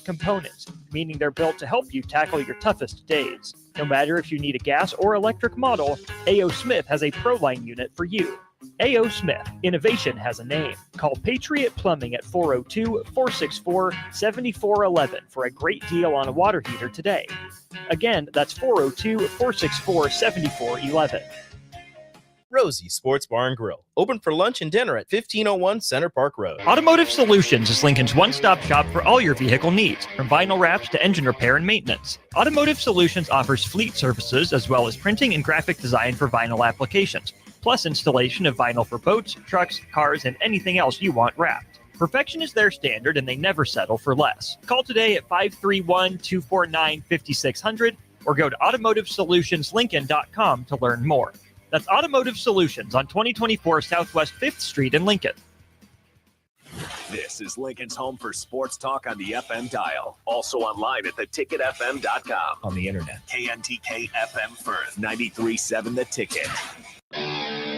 patented components, meaning they're built to help you tackle your toughest days. No matter if you need a gas or electric model, A.O. Smith has a Proline unit for you. A.O. Smith, innovation has a name. Call Patriot Plumbing at 402-464-7411 for a great deal on a water heater today. Again, that's 402-464-7411. Rosie Sports Bar and Grill, open for lunch and dinner at 1501 Center Park Road. Automotive Solutions is Lincoln's one-stop shop for all your vehicle needs, from vinyl wraps to engine repair and maintenance. Automotive Solutions offers fleet services as well as printing and graphic design for vinyl applications, plus installation of vinyl for boats, trucks, cars, and anything else you want wrapped. Perfection is their standard, and they never settle for less. Call today at 531-249-5600 or go to automotivesolutionslincoln.com to learn more. That's Automotive Solutions on 2024 Southwest 5th Street in Lincoln. This is Lincoln's home for sports talk on the FM dial. Also online at theticketfm.com. On the internet. KNTK FM Firth, 93.7 The Ticket.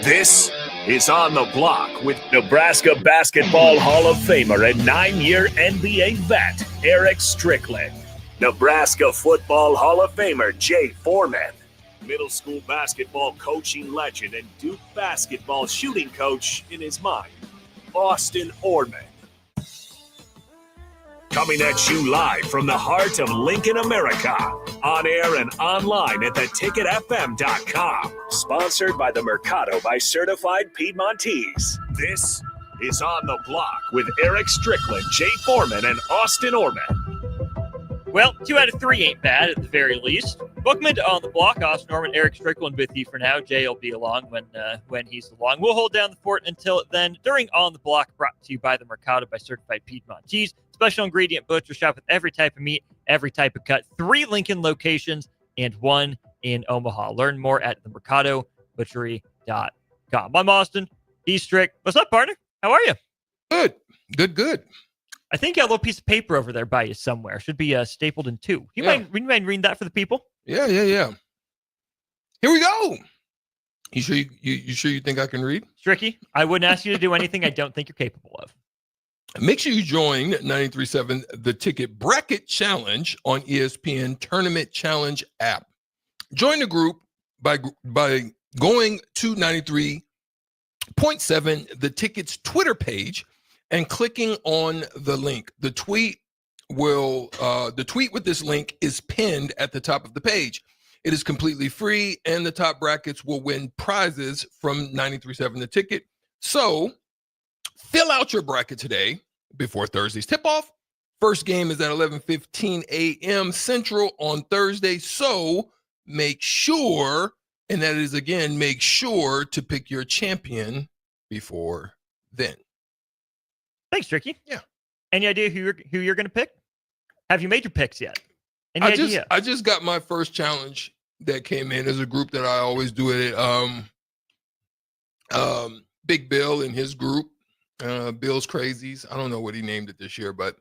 This is On the Block with Nebraska Basketball Hall of Famer and 9-year NBA vet, Eric Strickland. Nebraska Football Hall of Famer, Jay Foreman. Middle school basketball coaching legend and Duke basketball shooting coach in his mind, Austin Orman. Coming at you live from the heart of Lincoln, America. On air and online at theticketfm.com. Sponsored by the Mercado by Certified Piedmontese. This is On the Block with Eric Strickland, Jay Foreman, and Austin Orman. Well, 2 out of 3 ain't bad at the very least. Welcome to On the Block. Austin Norman, Eric Strickland with you for now. Jay will be along when he's along. We'll hold down the fort until then. During On the Block, brought to you by the Mercado by Certified Piedmontese. Special ingredient butcher shop with every type of meat, every type of cut. 3 Lincoln locations and 1 in Omaha. Learn more at themercadobutchery.com. I'm Austin. He's Strick. What's up, partner? How are you? Good. I think you got a little piece of paper over there by you somewhere. Should be stapled in 2. You mind reading that for the people? Yeah. Here we go. You sure you think I can read? Stricky, I wouldn't ask you to do anything I don't think you're capable of. Make sure you join 93.7 The Ticket Bracket Challenge on ESPN Tournament Challenge app. Join the group by going to 93.7 The Ticket's Twitter page and clicking on the link. The tweet with this link is pinned at the top of the page. It is completely free, and the top brackets will win prizes from 93.7 The Ticket. So fill out your bracket today before Thursday's tip-off. First game is at 11:15 a.m. Central on Thursday. So make sure to pick your champion before then. Thanks, Tricky. Yeah. Any idea who you're going to pick? Have you made your picks yet? Any idea? I just got my first challenge that came in as a group that I always do it at. Big Bill and his group, Bill's Crazies. I don't know what he named it this year, but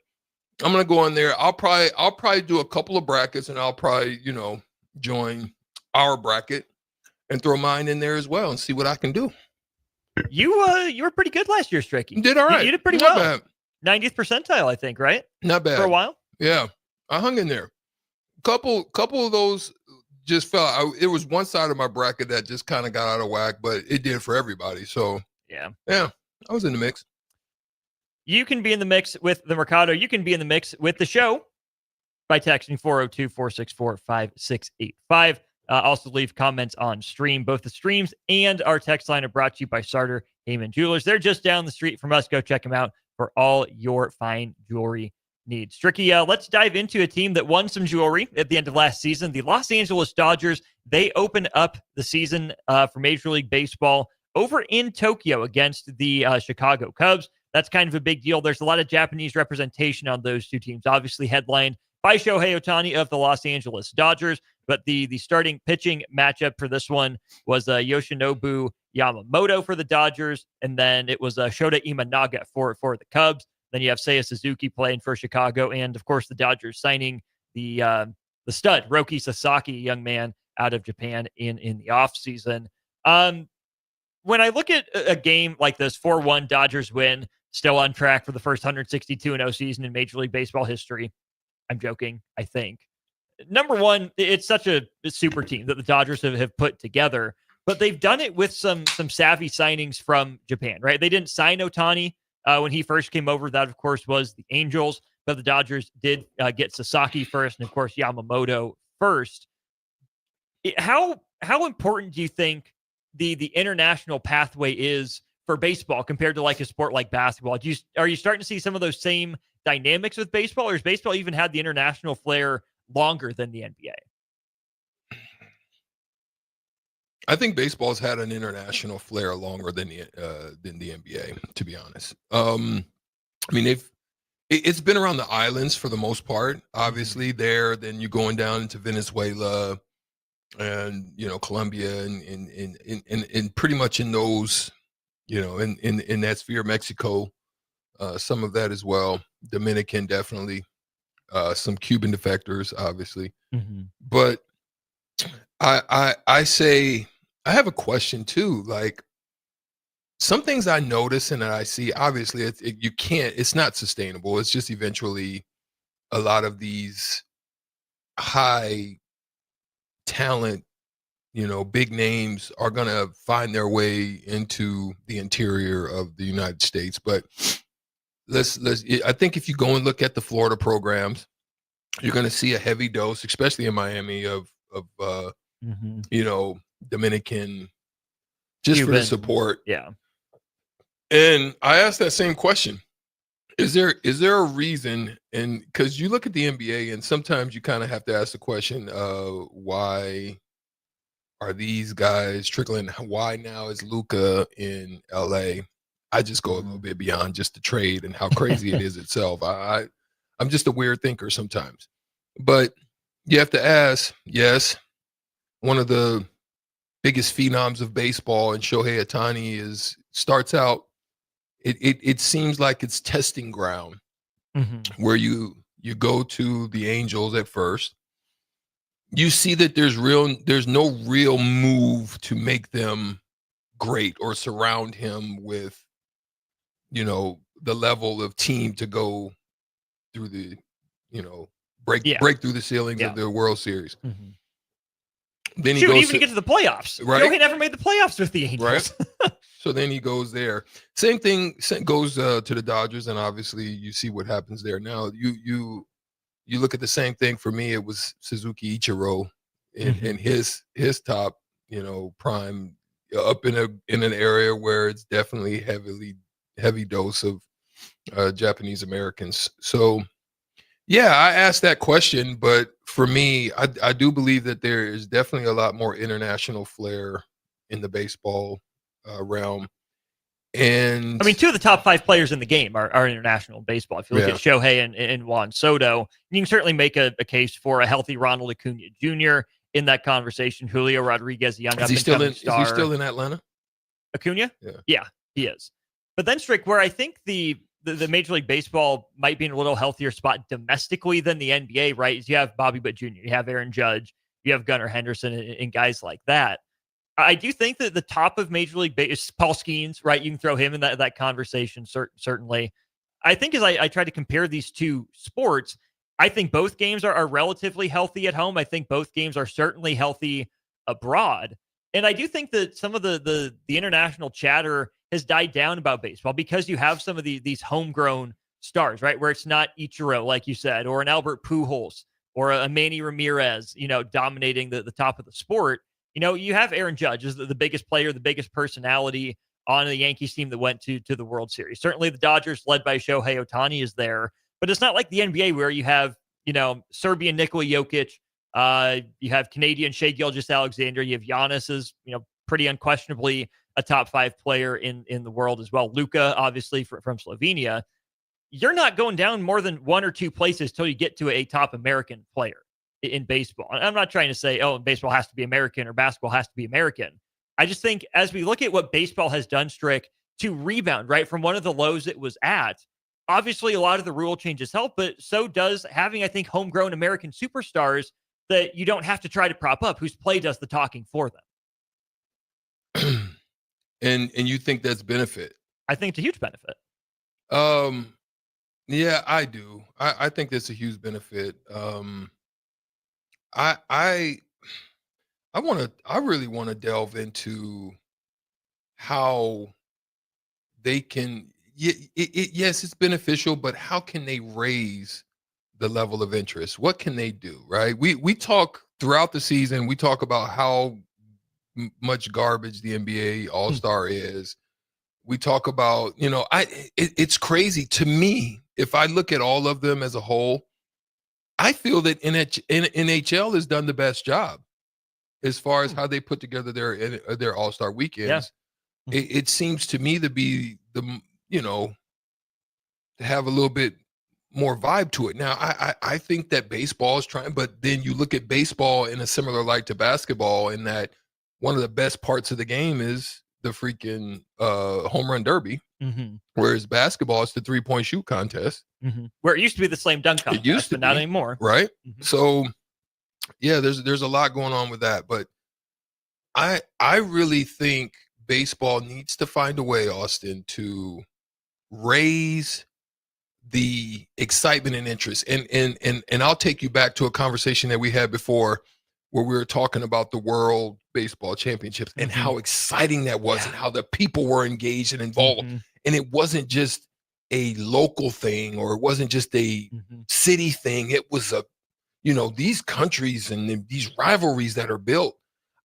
I'm gonna go on there. I'll probably do a couple of brackets, and I'll probably join our bracket and throw mine in there as well and see what I can do. You were pretty good last year, Stricky. Did all right. You did pretty Not well. bad. 90th percentile, I think, right? Not bad. For a while? Yeah. I hung in there. Couple of those just fell out. It was one side of my bracket that just kind of got out of whack, but it did for everybody. So yeah, I was in the mix. You can be in the mix with the Mercado. You can be in the mix with the show by texting 402-464-5685. Also leave comments on stream. Both the streams and our text line are brought to you by Sartor Heyman Jewelers. They're just down the street from us. Go check them out for all your fine jewelry needs. Stricky, let's dive into a team that won some jewelry at the end of last season. The Los Angeles Dodgers, they open up the season for Major League Baseball over in Tokyo against the Chicago Cubs. That's kind of a big deal. There's a lot of Japanese representation on those two teams, obviously headlined by Shohei Ohtani of the Los Angeles Dodgers. But the starting pitching matchup for this one was Yoshinobu Yamamoto for the Dodgers, and then it was Shota Imanaga for the Cubs. Then you have Seiya Suzuki playing for Chicago, and of course the Dodgers signing the stud Roki Sasaki, a young man out of Japan in the offseason. When I look at a game like this, 4-1 Dodgers win, still on track for the first 162-0 season in Major League Baseball history. I'm joking, I think. Number one, it's such a super team that the Dodgers have put together, but they've done it with some savvy signings from Japan, right? They didn't sign Otani when he first came over. That, of course, was the Angels, but the Dodgers did get Sasaki first, and of course Yamamoto first. How important do you think the international pathway is for baseball compared to like a sport like basketball? Are you starting to see some of those same dynamics with baseball, or has baseball even had the international flair longer than the NBA? I think baseball's had an international flair longer than the NBA, to be honest. I mean, it's been around the islands for the most part. Obviously, then you're going down into Venezuela and Colombia and pretty much in those, in that sphere, Mexico, some of that as well. Dominican, definitely. Some Cuban defectors, obviously. But I say I have a question too. Like, some things I notice and that I see, obviously, it's not sustainable. It's just eventually a lot of these high talent, big names are going to find their way into the interior of the United States. But I think if you go and look at the Florida programs, you're going to see a heavy dose, especially in Miami, of Dominican, just Cuban, for the support. Yeah. And I asked that same question. Is there a reason? And because you look at the NBA and sometimes you kind of have to ask the question, why are these guys trickling? Why now is Luka in LA? I just go a little bit beyond just the trade and how crazy it is itself. I'm just a weird thinker sometimes. But you have to ask, yes, one of the biggest phenoms of baseball and Shohei Ohtani starts out, it seems like it's testing ground where you go to the Angels at first. You see that there's no real move to make them great or surround him with, the level of team to go through the, break through the ceilings of the World Series. Then he goes even to get to the playoffs. Right? Joey never made the playoffs with the Angels. Right. So then he goes there. Same thing goes to the Dodgers, and obviously you see what happens there. Now you look at the same thing. For me, it was Suzuki Ichiro in his top, prime, up in an area where it's definitely heavy dose of Japanese Americans. So yeah, I asked that question, but for me, I do believe that there is definitely a lot more international flair in the baseball realm. And I mean, two of the top 5 players in the game are international in baseball. If you look at Shohei and Juan Soto, you can certainly make a case for a healthy Ronald Acuna Jr. in that conversation. Julio Rodriguez, a young is he still in Atlanta? Acuna? Yeah, he is. But then, Strick, where I think the Major League Baseball might be in a little healthier spot domestically than the NBA, right? Is you have Bobby Witt Jr., you have Aaron Judge, you have Gunnar Henderson, and guys like that. I do think that the top of Major League Baseball, Paul Skeens, right? You can throw him in that conversation, certainly. I think as I try to compare these two sports, I think both games are relatively healthy at home. I think both games are certainly healthy abroad. And I do think that some of the international chatter has died down about baseball because you have some of these homegrown stars, right? Where it's not Ichiro, like you said, or an Albert Pujols or a Manny Ramirez, dominating the top of the sport. You have Aaron Judge as the biggest player, the biggest personality on the Yankees team that went to the World Series. Certainly the Dodgers, led by Shohei Ohtani, is there, but it's not like the NBA where you have, Serbian Nikola Jokic, you have Canadian Shai Gilgeous-Alexander, you have Giannis as, pretty unquestionably a top 5 player in the world as well. Luka, obviously from Slovenia. You're not going down more than 1 or 2 places till you get to a top American player in baseball. And I'm not trying to say, baseball has to be American or basketball has to be American. I just think as we look at what baseball has done, Strick, to rebound, right, from one of the lows it was at, obviously a lot of the rule changes help, but so does having, I think, homegrown American superstars that you don't have to try to prop up, whose play does the talking for them. And you think that's benefit? I think it's a huge benefit. Yeah, I do. I think that's a huge benefit. I I I really want to delve into how they can. Yes, it's beneficial, but how can they raise the level of interest? What can they do? Right? We talk throughout the season. We talk about how much garbage the NBA All Star is. We talk about, it's crazy to me. If I look at all of them as a whole, I feel that NHL has done the best job as far as how they put together their All Star weekends. Yeah. It seems to me to be to have a little bit more vibe to it. Now, I think that baseball is trying, but then you look at baseball in a similar light to basketball, in that one of the best parts of the game is the freaking home run derby, whereas basketball is the 3-point shoot contest. Where it used to be the slam dunk contest, It used to but not be, anymore. right? So, yeah, there's a lot going on with that, but I really think baseball needs to find a way, Austin, to raise the excitement and interest. And I'll take you back to a conversation that we had before, where we were talking about the World Baseball Championships and how exciting that was, and how the people were engaged and involved. And it wasn't just a local thing, or it wasn't just a city thing. It was these countries and these rivalries that are built.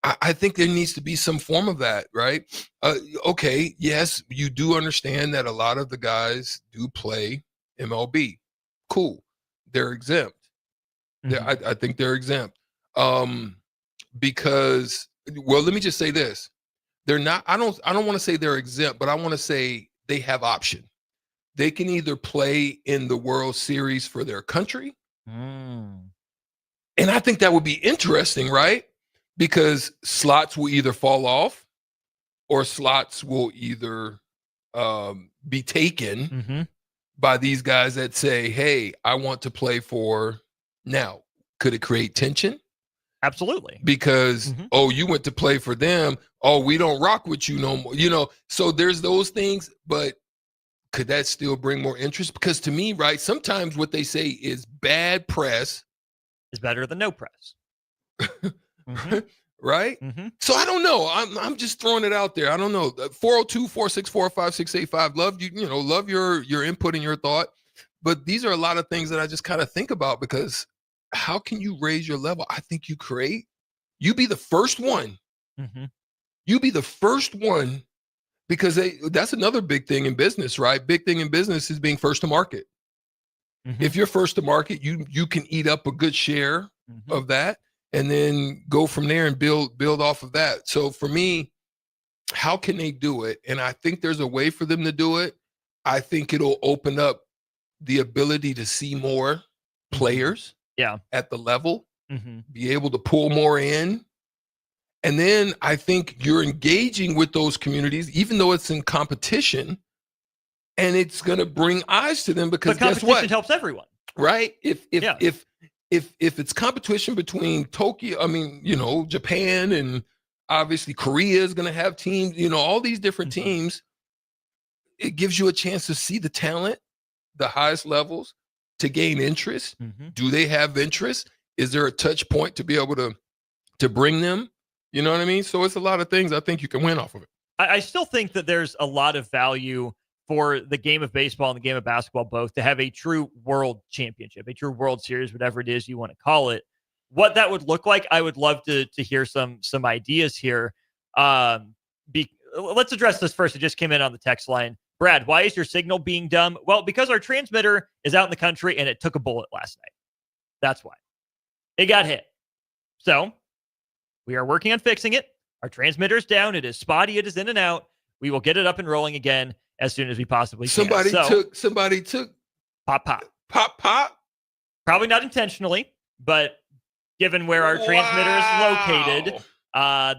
I think there needs to be some form of that, right? Okay, yes, you do understand that a lot of the guys do play MLB. Cool. They're exempt. I think they're exempt. Because, well, let me just say this. They're not, I don't want to say they're exempt, but I want to say they have option. They can either play in the World Series for their country. And I think that would be interesting, right? Because slots will either fall off, or slots will either be taken by these guys that say, hey, I want to play for. Now, could it create tension? Absolutely. Because, oh, you went to play for them. Oh, we don't rock with you no more. So there's those things, but could that still bring more interest? Because to me, right, sometimes what they say is bad press is better than no press. Right? So I don't know. I'm just throwing it out there. I don't know. 402-464-5685. Love your input and your thought. But these are a lot of things that I just kind of think about, because how can you raise your level? I think you be the first one. You be the first one, because that's another big thing in business, right? Big thing in business is being first to market. If you're first to market, you can eat up a good share of that, and then go from there and build off of that. So for me, how can they do it? And I think there's a way for them to do it. I think it'll open up the ability to see more players at the level, be able to pull more in. And then I think you're engaging with those communities, even though it's in competition, and it's going to bring eyes to them, because guess what? Competition helps everyone. Right? If it's competition between Tokyo, Japan, and obviously Korea is going to have teams, all these different teams, it gives you a chance to see the talent, the highest levels, to gain interest. Do they have interest? Is there a touch point to be able to bring them? You know what I mean? So it's a lot of things I think you can win off of it. I still think that there's a lot of value for the game of baseball and the game of basketball both to have a true world championship, a true World Series, whatever it is you want to call it. What that would look like, I would love to hear some ideas here. Let's address this first. It just came in on the text line. Brad, why is your signal being dumb? Well, because our transmitter is out in the country and it took a bullet last night. That's why. It got hit. So we are working on fixing it. Our transmitter's down. It is spotty. It is in and out. We will get it up and rolling again as soon as we possibly can. Somebody took pop. Probably not intentionally, but given where our transmitter is located,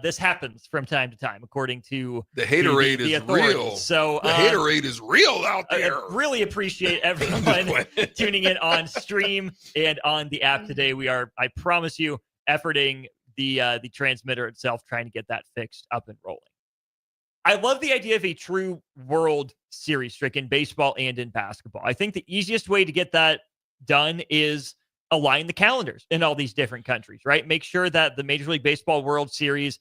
this happens from time to time, according to the haterade is real. So the haterade is real out there. I really appreciate everyone tuning in on stream and on the app today. We are, I promise you, efforting the transmitter itself, trying to get that fixed up and rolling. I love the idea of a true World series, Strick, in baseball and in basketball. I think the easiest way to get that done is align the calendars in all these different countries, right? Make sure that the Major League Baseball World Series,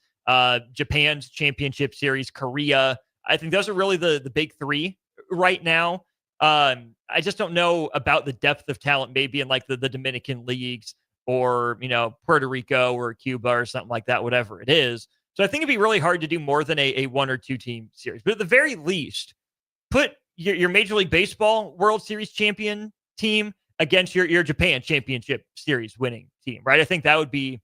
Japan's Championship Series, Korea, I think those are really the big three right now. I just don't know about the depth of talent, maybe in like the Dominican leagues or, Puerto Rico or Cuba or something like that, whatever it is. So I think it'd be really hard to do more than a 1 or 2 team series. But at the very least, put your Major League Baseball World Series champion team against your Japan Championship Series winning team, right? I think that would be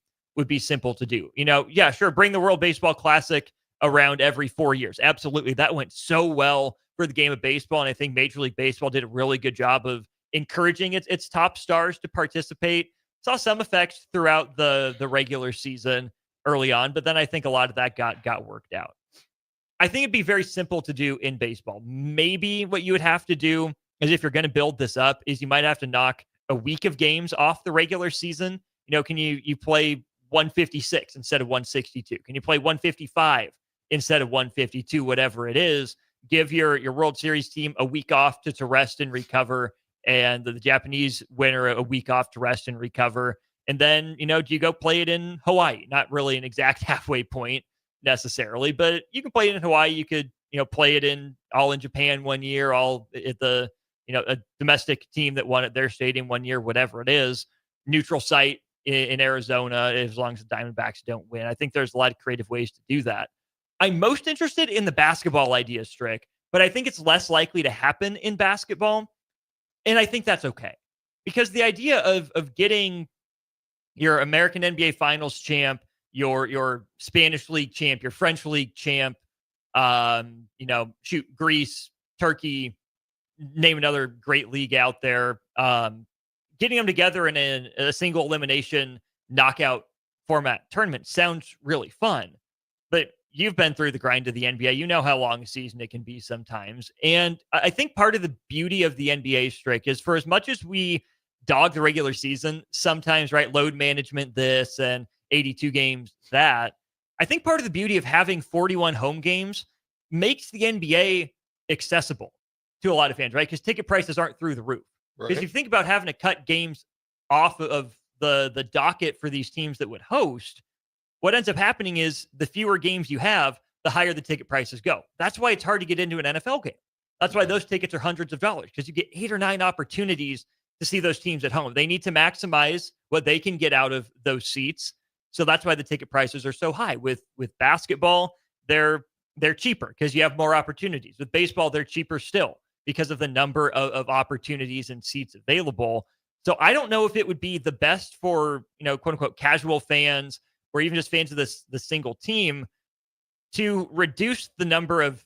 simple to do. Yeah, sure, bring the World Baseball Classic around every 4 years. Absolutely. That went so well for the game of baseball, and I think Major League Baseball did a really good job of encouraging its top stars to participate. Saw some effects throughout the regular season early on, but then I think a lot of that got worked out. I think it'd be very simple to do in baseball. Maybe what you would have to do is, if you're going to build this up, is you might have to knock a week of games off the regular season. Can you play 156 instead of 162? Can you play 155 instead of 152? Whatever it is, give your World Series team a week off to rest and recover, and the Japanese winner a week off to rest and recover. And then, do you go play it in Hawaii? Not really an exact halfway point necessarily, but you can play it in Hawaii. You could, play it in Japan one year, all at the, a domestic team that won at their stadium one year, whatever it is, neutral site in Arizona, as long as the Diamondbacks don't win. I think there's a lot of creative ways to do that. I'm most interested in the basketball idea, Strick, but I think it's less likely to happen in basketball. And I think that's okay, because the idea of getting your American NBA Finals champ, your Spanish League champ, your French League champ, Greece, Turkey, name another great league out there, getting them together in a single elimination knockout format tournament sounds really fun. But you've been through the grind of the NBA. You know how long a season it can be sometimes. And I think part of the beauty of the NBA, Strick, is for as much as we dog the regular season sometimes, right, load management this and 82 games that, I think part of the beauty of having 41 home games makes the NBA accessible to a lot of fans, right? Because ticket prices aren't through the roof. Because if you think about having to cut games off of the docket for these teams that would host, what ends up happening is the fewer games you have, the higher the ticket prices go. That's why it's hard to get into an NFL game. That's why those tickets are hundreds of dollars, because you get 8 or 9 opportunities to see those teams at home. They need to maximize what they can get out of those seats. So that's why the ticket prices are so high. With basketball, they're cheaper because you have more opportunities. With baseball, they're cheaper still because of the number of opportunities and seats available. So I don't know if it would be the best for, quote unquote, casual fans or even just fans of the single team to reduce the number of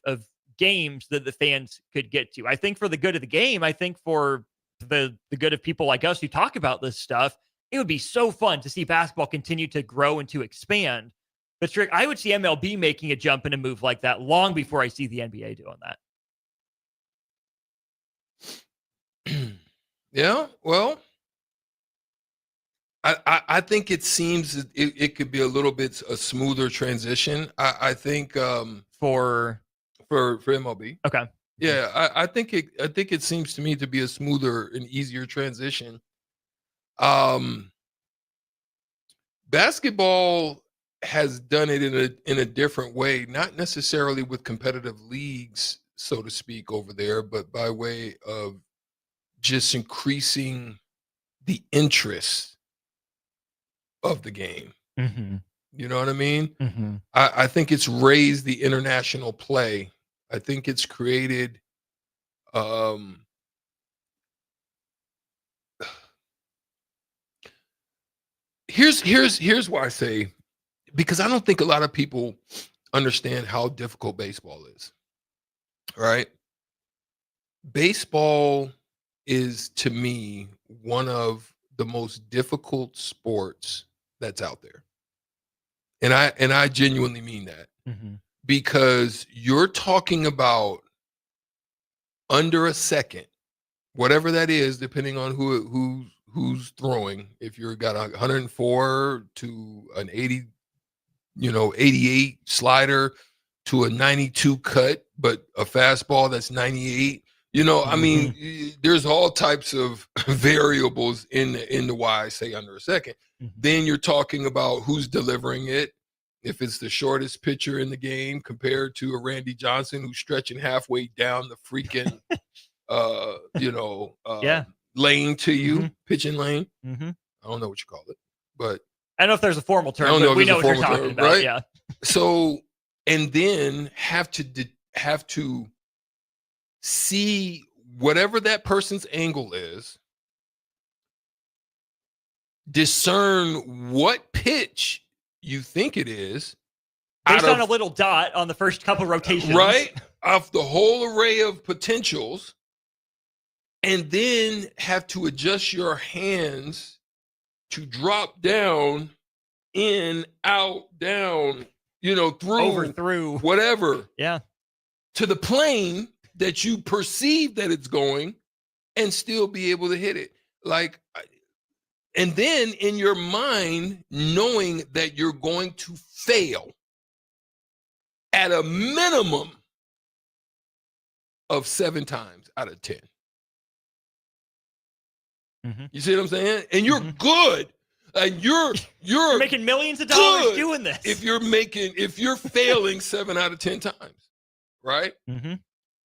games that the fans could get to. I think for the good of the game, I think for the good of people like us who talk about this stuff, it would be so fun to see basketball continue to grow and to expand. But Strick, I would see MLB making a jump and a move like that long before I see the NBA doing that. Yeah, well, I think it seems it could be a little bit a smoother transition. I think for MLB. Okay. Yeah, I think it seems to me to be a smoother and easier transition. Basketball has done it in a different way, not necessarily with competitive leagues, so to speak, over there, but by way of just increasing the interest of the game. Mm-hmm. You know what I mean? Mm-hmm. I think it's raised the international play. I think it's created here's why I say, because I don't think a lot of people understand how difficult baseball is. Right? Baseball is, to me, one of the most difficult sports that's out there. And I genuinely mean that. Mm-hmm. Because you're talking about under a second, whatever that is, depending on who's throwing. If you've got a 104 to an 80, 88 slider, to a 92 cut, but a fastball that's 98. You know, I mean, there's all types of variables in the why I say under a second. Then you're talking about who's delivering it. If it's the shortest pitcher in the game compared to a Randy Johnson who's stretching halfway down the freaking, lane to you, pitching lane. I don't know what you call it, but I don't know if there's a formal term, but we know what you're talking about. Right? Yeah. So, and then have to see whatever that person's angle is, discern what pitch you think it is based on a little dot on the first couple rotations, right? Of the whole array of potentials, and then have to adjust your hands to drop down, in, out, down, through whatever. Yeah. To the plane that you perceive that it's going and still be able to hit it. And then in your mind, knowing that you're going to fail at a minimum of 7 times out of 10. You see what I'm saying? And you're good. And you're making millions of dollars doing this. If you're failing 7 out of 10 times, right?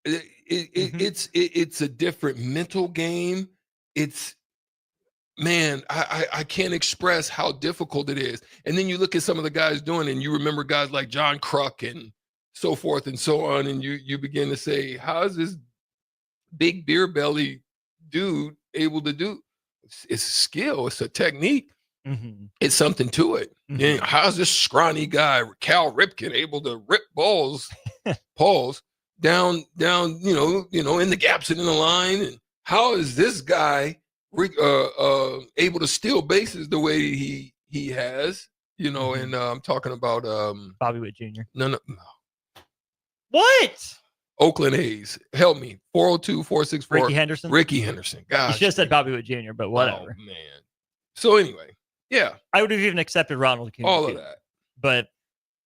It's a different mental game. I can't express how difficult it is. And then you look at some of the guys doing it, and you remember guys like John Kruk and so forth and so on, and you begin to say, how is this big beer belly dude able to do? It's a skill. It's a technique. It's something to it. And how's this scrawny guy, Cal Ripken, able to rip balls down, in the gaps and in the line? And how is this guy able to steal bases the way he has? And I'm talking about Bobby Witt Jr. No. What? Oakland A's. Help me. 402-464. Ricky Henderson. Ricky Henderson. Gosh. You should have said Bobby Witt Jr., but whatever. Oh, man. So anyway, yeah. I would have even accepted Ronald Acuna. All of that. But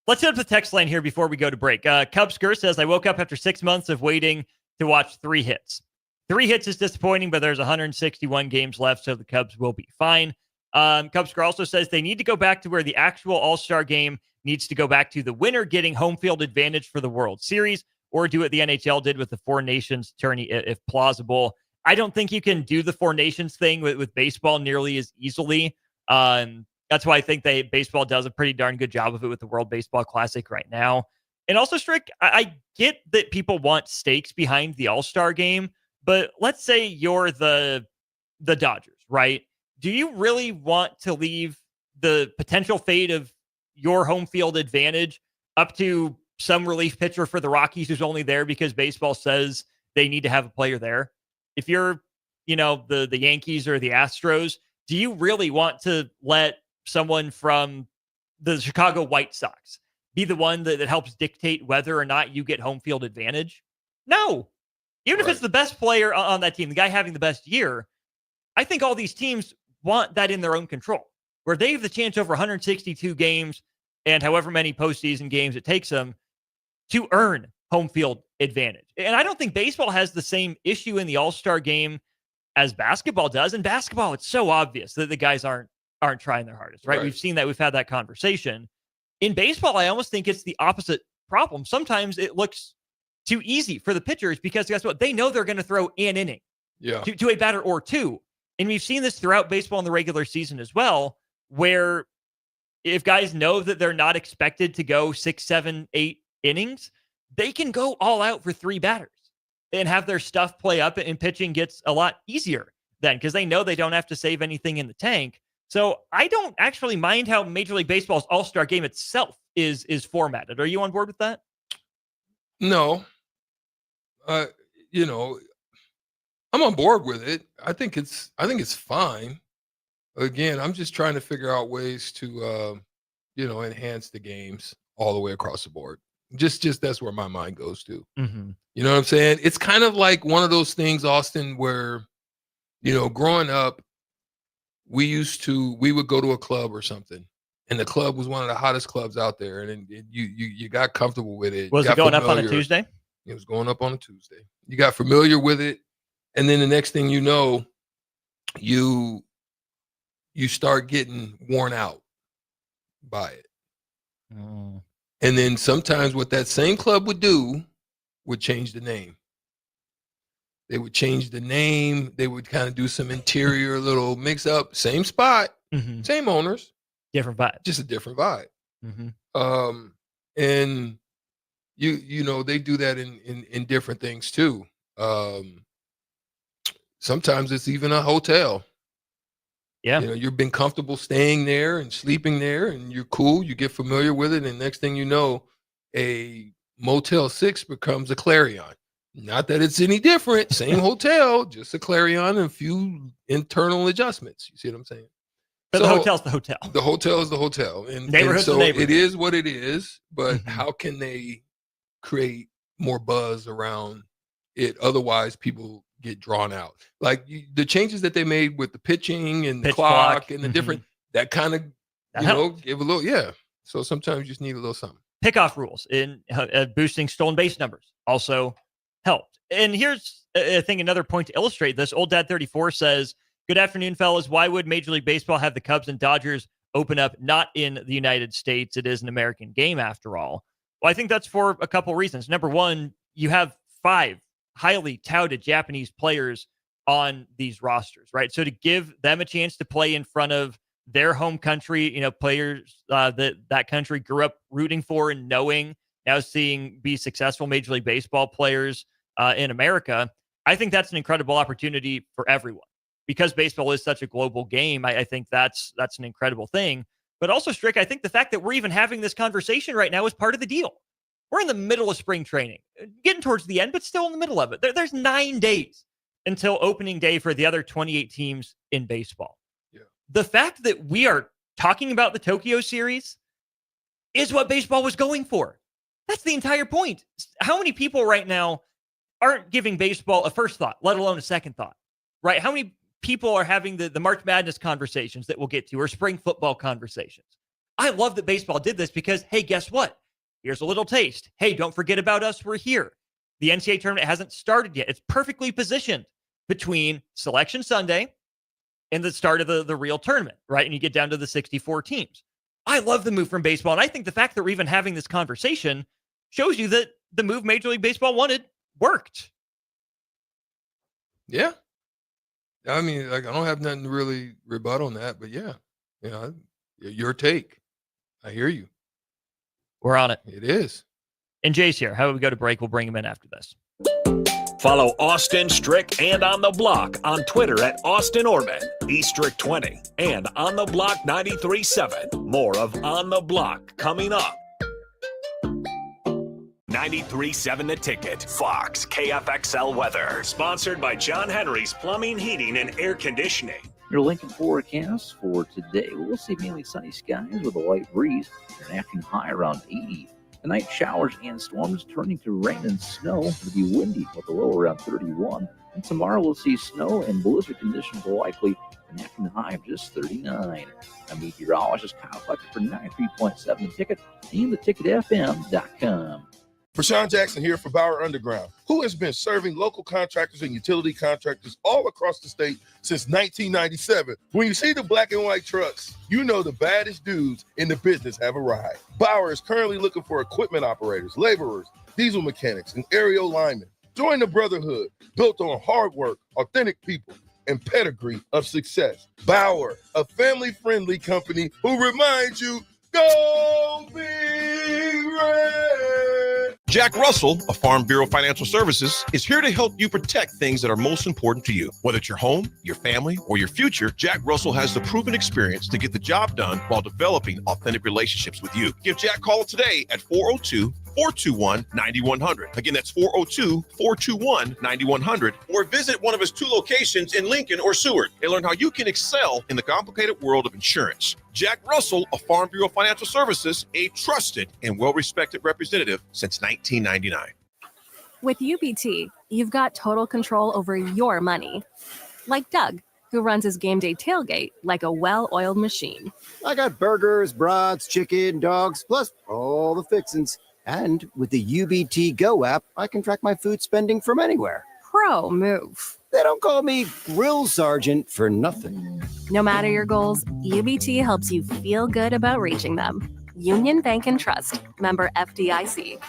let's hit up the text line here before we go to break. Cub Skir says, I woke up after 6 months of waiting to watch 3 hits. 3 hits is disappointing, but there's 161 games left, so the Cubs will be fine. Cub Skir also says they need to go back to where the actual All-Star game needs to go back to the winner getting home field advantage for the World Series, or do what the NHL did with the Four Nations tourney if plausible. I don't think you can do the Four Nations thing with baseball nearly as easily. That's why I think baseball does a pretty darn good job of it with the World Baseball Classic right now. And also, Strick, I get that people want stakes behind the All-Star game, but let's say you're the Dodgers, right? Do you really want to leave the potential fate of your home field advantage up to some relief pitcher for the Rockies who's only there because baseball says they need to have a player there? If you're, the Yankees or the Astros, do you really want to let someone from the Chicago White Sox be the one that helps dictate whether or not you get home field advantage? No. Even if it's the best player on that team, the guy having the best year, I think all these teams want that in their own control, where they have the chance over 162 games and however many postseason games it takes them to earn home field advantage. And I don't think baseball has the same issue in the All-Star game as basketball does. In basketball, it's so obvious that the guys aren't trying their hardest, right? We've seen that. We've had that conversation. In baseball, I almost think it's the opposite problem. Sometimes it looks too easy for the pitchers because guess what? They know they're going to throw an inning to a batter or two. And we've seen this throughout baseball in the regular season as well, where if guys know that they're not expected to go 6, 7, 8 innings, they can go all out for 3 batters and have their stuff play up, and pitching gets a lot easier then because they know they don't have to save anything in the tank. So I don't actually mind how Major League Baseball's All-Star game itself is formatted. Are you on board with that? No. I'm on board with it. I think it's fine. Again, I'm just trying to figure out ways to enhance the games all the way across the board. Just that's where my mind goes to. You know what I'm saying? It's kind of like one of those things, Austin, where, growing up, we would go to a club or something, and the club was one of the hottest clubs out there, and you got comfortable with it. Was it going up on a Tuesday? It was going up on a Tuesday. You got familiar with it, and then the next thing you know, you start getting worn out by it. Oh. And then sometimes what that same club would do would change the name. They would change the name. They would kind of do some interior little mix up. Same spot, same owners, different vibe, just a different vibe. And you know they do that in different things too. Sometimes it's even a hotel. Yeah, you know, you've been comfortable staying there and sleeping there, and you're cool. You get familiar with it, and next thing you know, a Motel 6 becomes a Clarion. Not that it's any different, same hotel, just a Clarion and a few internal adjustments. You see what I'm saying? But so, the hotel's the hotel. The hotel is the hotel, and Neighborhood's so the neighborhood. it is what it is. But how can they create more buzz around it? Otherwise, people get drawn out. Like the changes that they made with the pitching and the clock and the different, that kind of, give a little, So sometimes you just need a little something. Pickoff rules in boosting stolen base numbers also helped. And here's, I think, another point to illustrate this. Old Dad 34 says, "Good afternoon, fellas. Why would Major League Baseball have the Cubs and Dodgers open up not in the United States? It is an American game after all." Well, I think that's for a couple reasons. Number one, you have 5 highly touted Japanese players on these rosters, right? So to give them a chance to play in front of their home country, players that country grew up rooting for and knowing, now seeing be successful Major League Baseball players in America, I think that's an incredible opportunity for everyone. Because baseball is such a global game, I think that's an incredible thing. But also, Strick, I think the fact that we're even having this conversation right now is part of the deal. We're in the middle of spring training, getting towards the end, but still in the middle of it. There's 9 days until opening day for the other 28 teams in baseball. Yeah. The fact that we are talking about the Tokyo series is what baseball was going for. That's the entire point. How many people right now aren't giving baseball a first thought, let alone a second thought, right? How many people are having the March Madness conversations that we'll get to, or spring football conversations? I love that baseball did this because, hey, guess what? Here's a little taste. Hey, don't forget about us. We're here. The NCAA tournament hasn't started yet. It's perfectly positioned between Selection Sunday and the start of the real tournament, right? And you get down to the 64 teams. I love the move from baseball. And I think the fact that we're even having this conversation shows you that the move Major League Baseball wanted worked. Yeah. I mean, like, I don't have nothing to really rebut on that, but yeah, your take. I hear you. We're on it. It is. And Jay's here. How about we go to break? We'll bring him in after this. Follow Austin Strick and On the Block on Twitter at Austin Orman, eStrick20, and On the Block 93.7. More of On the Block coming up. 93.7 The Ticket, Fox, KFXL weather. Sponsored by John Henry's Plumbing, Heating, and Air Conditioning. Your Lincoln forecast for today. We'll see mainly sunny skies with a light breeze. An afternoon high around 80. Tonight, showers and storms turning to rain and snow. It'll be windy with a low around 31. And tomorrow we'll see snow and blizzard conditions likely. An afternoon high of just 39. I'm meteorologist Kyle Fletcher for 93.7 The Ticket and theticketfm.com. Rashawn Jackson here for Bauer Underground, who has been serving local contractors and utility contractors all across the state since 1997. When you see the black and white trucks, you know the baddest dudes in the business have arrived. Bauer is currently looking for equipment operators, laborers, diesel mechanics, and aerial linemen. Join the brotherhood built on hard work, authentic people, and pedigree of success. Bauer, a family-friendly company who reminds you, go Big Red! Jack Russell of Farm Bureau Financial Services is here to help you protect things that are most important to you. Whether it's your home, your family, or your future, Jack Russell has the proven experience to get the job done while developing authentic relationships with you. Give Jack a call today at 402-421-9100. Again, that's 402-421-9100. Or visit one of his 2 locations in Lincoln or Seward and learn how you can excel in the complicated world of insurance. Jack Russell of Farm Bureau Financial Services, a trusted and well-respected representative since 1999. With UBT, you've got total control over your money. Like Doug, who runs his game day tailgate like a well-oiled machine. I got burgers, brats, chicken, dogs, plus all the fixins'. And with the UBT Go app, I can track my food spending from anywhere. Pro move. They don't call me Grill Sergeant for nothing. No matter your goals, UBT helps you feel good about reaching them. Union Bank and Trust. Member FDIC.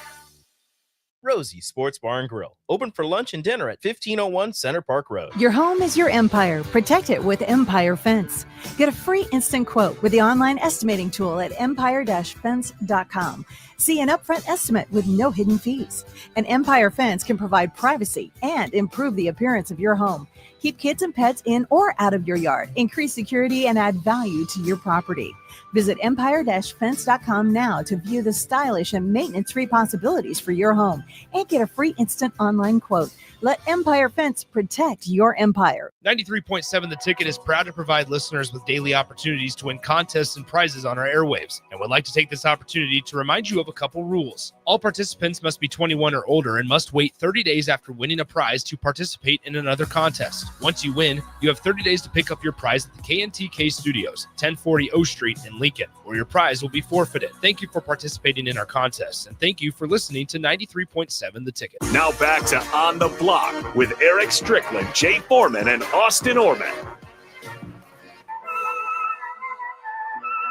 Rosie Sports Bar and Grill. Open for lunch and dinner at 1501 Center Park Road. Your home is your empire. Protect it with Empire Fence. Get a free instant quote with the online estimating tool at empire-fence.com. See an upfront estimate with no hidden fees. An Empire Fence can provide privacy and improve the appearance of your home. Keep kids and pets in or out of your yard. Increase security and add value to your property. Visit empire-fence.com now to view the stylish and maintenance-free possibilities for your home and get a free instant online quote. Let Empire Fence protect your empire. 93.7 The Ticket is proud to provide listeners with daily opportunities to win contests and prizes on our airwaves, and would like to take this opportunity to remind you of a couple rules. All participants must be 21 or older and must wait 30 days after winning a prize to participate in another contest. Once you win, you have 30 days to pick up your prize at the KNTK Studios, 1040 O Street in Lincoln, or your prize will be forfeited. Thank you for participating in our contest, and thank you for listening to 93.7 The Ticket. Now back to On the Block with Eric Strickland, Jay Foreman, and Austin Orman.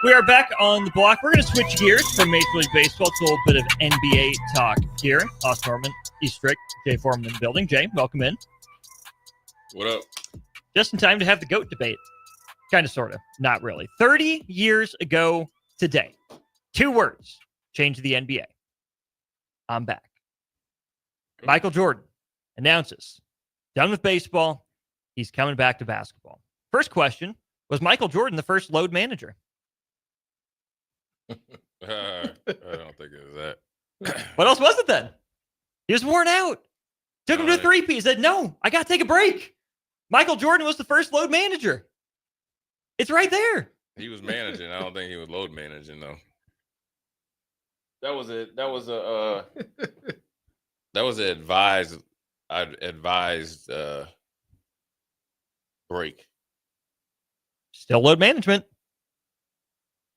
We are back on the block. We're going to switch gears from Major League Baseball to a little bit of NBA talk here. Austin Orman, Eastrick, Jay Foreman in the building. Jay, welcome in. What up? Just in time to have the GOAT debate. Kind of, sort of. Not really. 30 years ago today, 2 words changed the NBA. I'm back. Michael Jordan announces, done with baseball, he's coming back to basketball. First question, was Michael Jordan the first load manager? I don't think it was that. What else was it then? He was worn out. Took him to a three-peat. He said, no, I got to take a break. Michael Jordan was the first load manager. It's right there. He was managing. I don't think he was load managing, though. That was it. That was a that was an advised break. Still load management.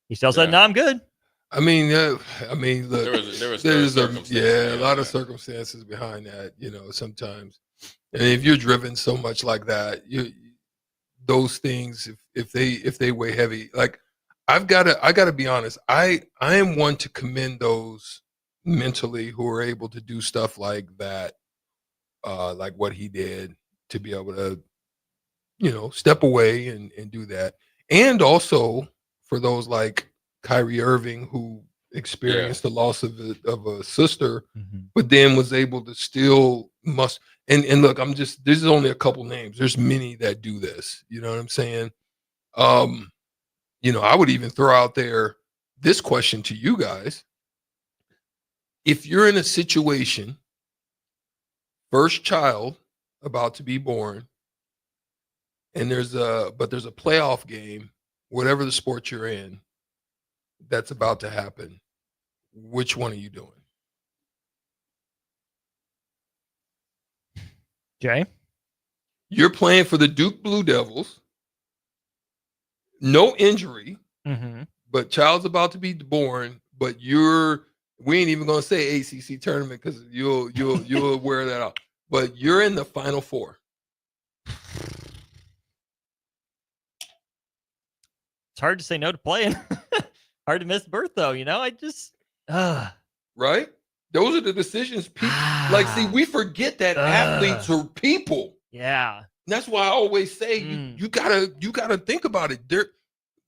He still said, no, I'm good. I mean, look, there's a lot of circumstances behind that, sometimes. And if you're driven so much like that, those things, if they weigh heavy, like I gotta be honest, I am one to commend those mentally who are able to do stuff like that, like what he did, to be able to, step away and do that. And also for those like Kyrie Irving, who experienced the loss of a sister, but then was able to still and look, this is only a couple names. There's many that do this. You know what I'm saying? I would even throw out there this question to you guys. If you're in a situation, first child about to be born, and there's a playoff game, whatever the sport you're in, that's about to happen, which one are you doing? Jay? You're playing for the Duke Blue Devils. No injury, but child's about to be born, but we ain't even gonna say ACC tournament because you'll wear that out. But you're in the Final Four. It's hard to say no to playing. Hard to miss birth, though. I just right. Those are the decisions people like. See, we forget that athletes are people. Yeah, that's why I always say you gotta think about it.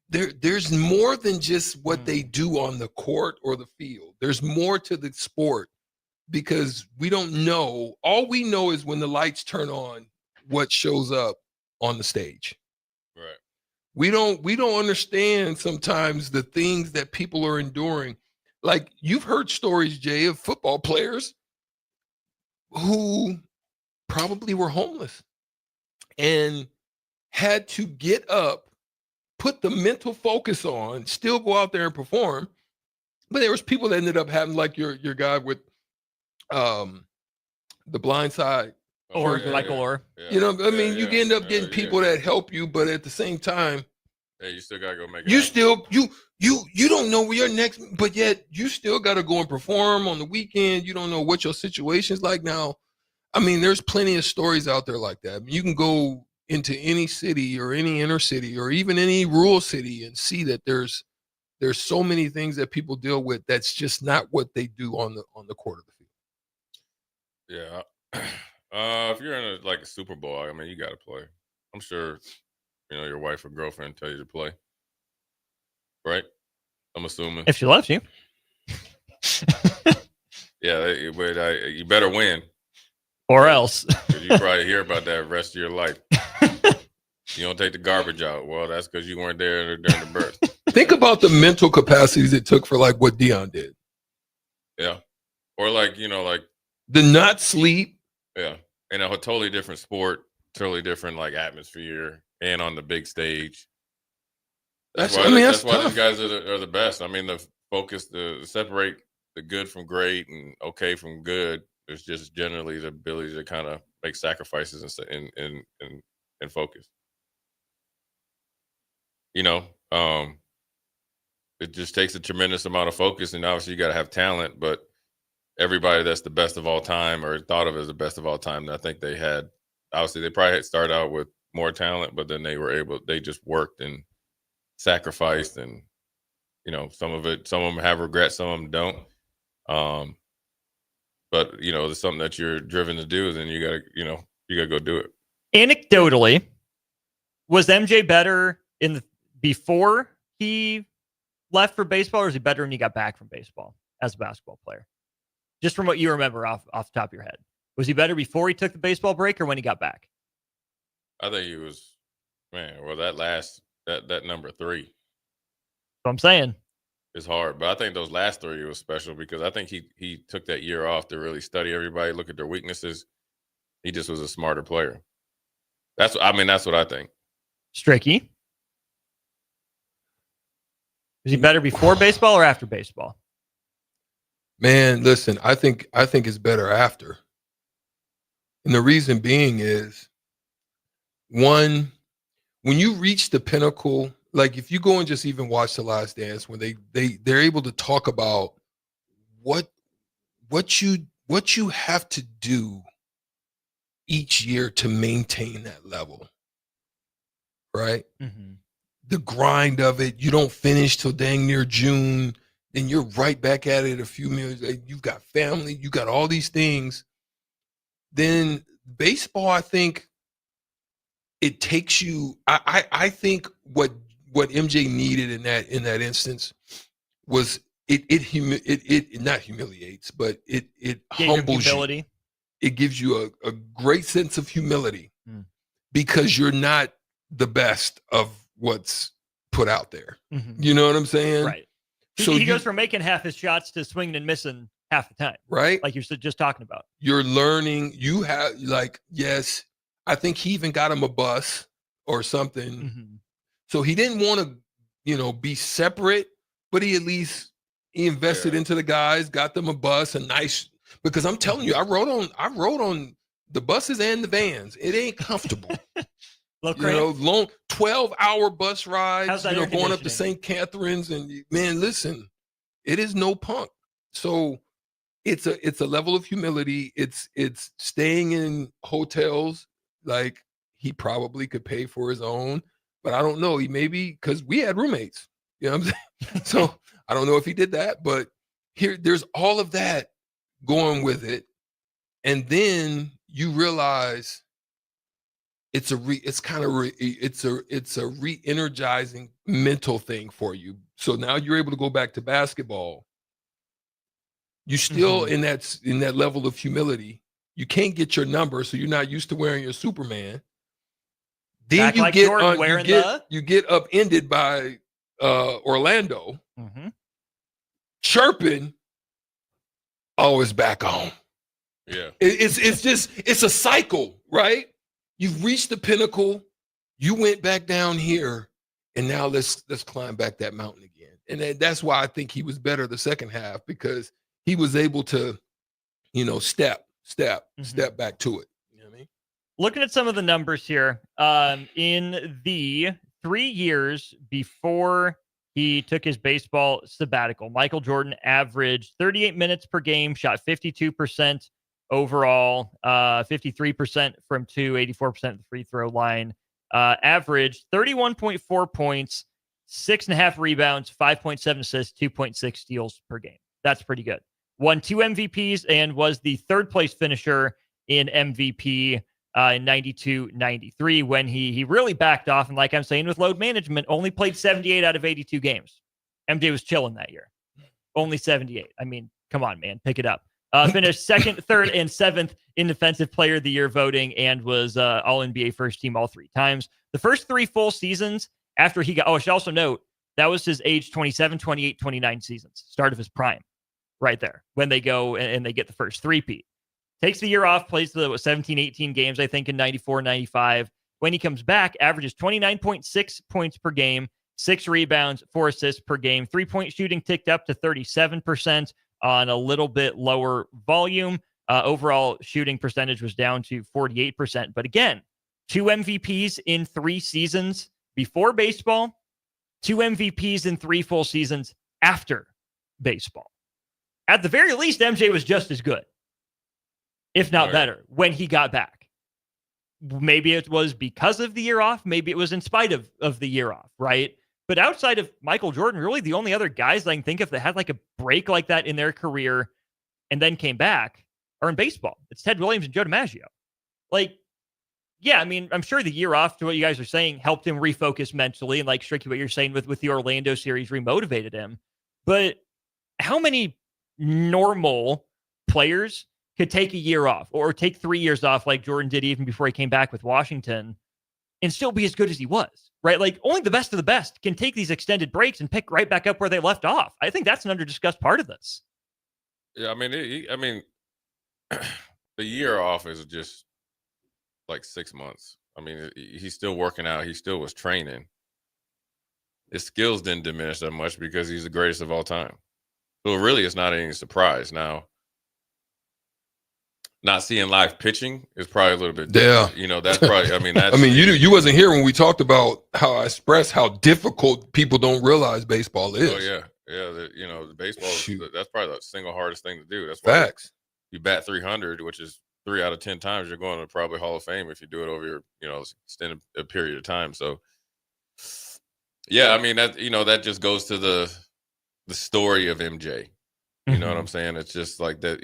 There's more than just what they do on the court or the field. There's more to the sport because we don't know. All we know is when the lights turn on, what shows up on the stage. Right. We don't understand sometimes the things that people are enduring. Like you've heard stories, Jay, of football players who probably were homeless and had to get up, put the mental focus on, still go out there and perform. But there was people that ended up having, like your guy with the blind side Or yeah, Michael Orr. You know, I mean, you end up getting people that help you, but at the same time, you still gotta go make it. You still you don't know where your next, but yet you still got to go and perform on the weekend. You don't know what your situation's like now. I mean, there's plenty of stories out there like that. I mean, you can go into any city or any inner city or even any rural city and see that there's so many things that people deal with that's just not what they do on the court of the field. Yeah. If you're in a Super Bowl, I mean, you got to play. I'm sure, your wife or girlfriend tell you to play, right? I'm assuming if she loves you. Yeah, but you better win, or else you probably hear about that the rest of your life. You don't take the garbage out. Well, that's because you weren't there during the birth. Think about the mental capacities it took for what Deion did. Yeah, or the not sleep. Yeah. In a totally different sport, totally different atmosphere, and on the big stage. That's why these guys are the best. I mean, the focus to separate the good from great and okay from good is just generally the ability to kind of make sacrifices and focus. It just takes a tremendous amount of focus, and obviously you got to have talent, but everybody that's the best of all time or thought of as the best of all time, I think they had, obviously they probably had started out with more talent, but then they just worked and sacrificed, and some of them have regrets, some of them don't. But there's something that you're driven to do, then you gotta go do it. Anecdotally, was MJ better before he left for baseball, or was he better when he got back from baseball as a basketball player? Just from what you remember off the top of your head. Was he better before he took the baseball break or when he got back? I think he was, that number 3. What I'm saying. It's hard, but I think those last 3 was special because I think he took that year off to really study everybody, look at their weaknesses. He just was a smarter player. That's what I think. Stricky. Was he better before baseball or after baseball? Man, listen, I think it's better after. And the reason being is, one, when you reach the pinnacle, if you go and just even watch The Last Dance, when they're able to talk about what you have to do each year to maintain that level, right? Mm-hmm. The grind of it, you don't finish till dang near June. Then you're right back at it a few minutes. You've got family, you got all these things. Then baseball, I think it takes you. I think what MJ needed in that instance was it not humiliates, but it humbles you. It gives you a great sense of humility because you're not the best of what's put out there. Mm-hmm. You know what I'm saying? Right. So he goes from making half his shots to swinging and missing half the time. Right. Like you're just talking about. You're learning. You have yes, I think he even got him a bus or something. Mm-hmm. So he didn't want to, be separate, but he invested into the guys, got them a bus, a nice, because I'm telling you, I rode on the buses and the vans. It ain't comfortable. Long 12-hour bus rides, going up to St. Catharines, and man, listen, it is no punk. So it's a level of humility. It's staying in hotels like he probably could pay for his own, but I don't know. He maybe, because we had roommates, you know what I'm saying? So I don't know if he did that, but there's all of that going with it, and then you realize it's a re-energizing mental thing for you. So now you're able to go back to basketball. You're still in that level of humility. You can't get your number, so you're not used to wearing your Superman. Then you get upended by Orlando, chirping. Oh, it's back on. Yeah, it's a cycle, right? You've reached the pinnacle. You went back down here, and now let's climb back that mountain again. And that's why I think he was better the second half, because he was able to, step back to it. You know what I mean? Looking at some of the numbers here, in the 3 years before he took his baseball sabbatical, Michael Jordan averaged 38 minutes per game, shot 52% overall, 53% from 2, 84% at the free throw line, averaged 31.4 points, 6.5 rebounds, 5.7 assists, 2.6 steals per game. That's pretty good. Won 2 MVPs and was the third place finisher in MVP in 92-93 when he really backed off. And like I'm saying, with load management, only played 78 out of 82 games. MJ was chilling that year. Only 78. I mean, come on, man. Pick it up. Finished second, third, and seventh in Defensive Player of the Year voting and was All-NBA first team all 3 times. The first 3 full seasons after he got, I should also note, that was his age 27, 28, 29 seasons. Start of his prime right there when they go and they get the first three-peat. Takes the year off, plays the 17, 18 games, I think, in 94, 95. When he comes back, averages 29.6 points per game, 6 rebounds, 4 assists per game. 3-point shooting ticked up to 37% on a little bit lower volume. Overall shooting percentage was down to 48%. But again, 2 MVPs in 3 seasons before baseball, 2 MVPs in 3 full seasons after baseball. At the very least, MJ was just as good, if not better, when he got back. Maybe it was because of the year off. Maybe it was in spite of the year off, right? But outside of Michael Jordan, really the only other guys that I can think of that had like a break like that in their career and then came back are in baseball. It's Ted Williams and Joe DiMaggio. Like, yeah, I mean, I'm sure the year off, to what you guys are saying, helped him refocus mentally. And like, Stricky, what you're saying with the Orlando series remotivated him. But how many normal players could take a year off or take 3 years off like Jordan did even before he came back with Washington and still be as good as he was, right? Like, only the best of the best can take these extended breaks and pick right back up where they left off. I think that's an under-discussed part of this. Yeah, I mean, the year off is just like 6 months. I mean, he's still working out. He still was training. His skills didn't diminish that much because he's the greatest of all time. So really, it's not any surprise. Now, not seeing live pitching is probably a little bit different. Yeah. You know, that's probably, I mean, that's. I mean, you wasn't here when we talked about how I expressed how difficult people don't realize baseball is. Oh, yeah. Yeah. The baseball, that's probably the single hardest thing to do. That's why Facts. You bat 300, which is 3 out of 10 times you're going to probably Hall of Fame if you do it over your, extended a period of time. So, yeah, I mean, that just goes to the story of MJ. You know what I'm saying? It's just like that,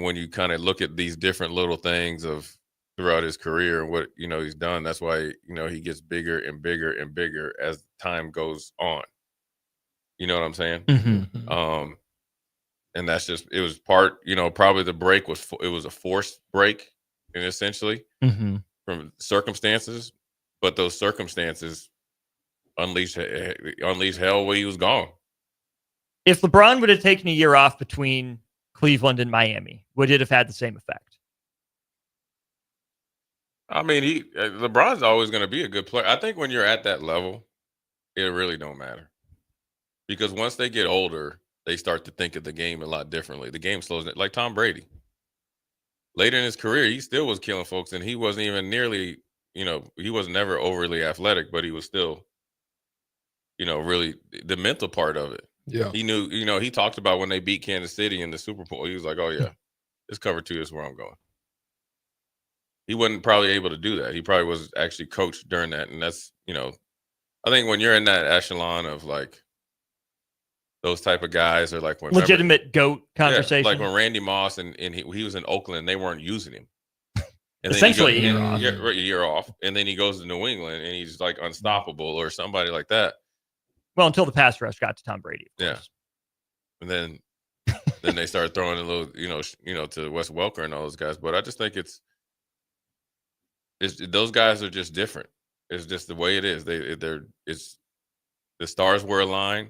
when you kind of look at these different little things of throughout his career and what, he's done, that's why, he gets bigger and bigger and bigger as time goes on. You know what I'm saying? And that's just, it was part, probably the break was a forced break, and essentially from circumstances, but those circumstances unleashed hell where he was gone. If LeBron would have taken a year off between Cleveland and Miami, would it have had the same effect? I mean, LeBron's always going to be a good player. I think when you're at that level, it really don't matter. Because once they get older, they start to think of the game a lot differently. The game slows down. Like Tom Brady. Later in his career, he still was killing folks, and he wasn't even nearly, he was never overly athletic, but he was still, really the mental part of it. Yeah. He knew, he talked about when they beat Kansas City in the Super Bowl. He was like, oh, yeah, this cover 2 is where I'm going. He wasn't probably able to do that. He probably was actually coached during that. And that's, I think when you're in that echelon of like those type of guys, or like when legitimate GOAT conversation. Like when Randy Moss and he was in Oakland, they weren't using him. And essentially then a year off. And then he goes to New England and he's like unstoppable or somebody like that. Well, until the pass rush got to Tom Brady. Yeah. And then they started throwing a little, to Wes Welker and all those guys. But I just think it's those guys are just different. It's just the way it is. It's the stars were aligned,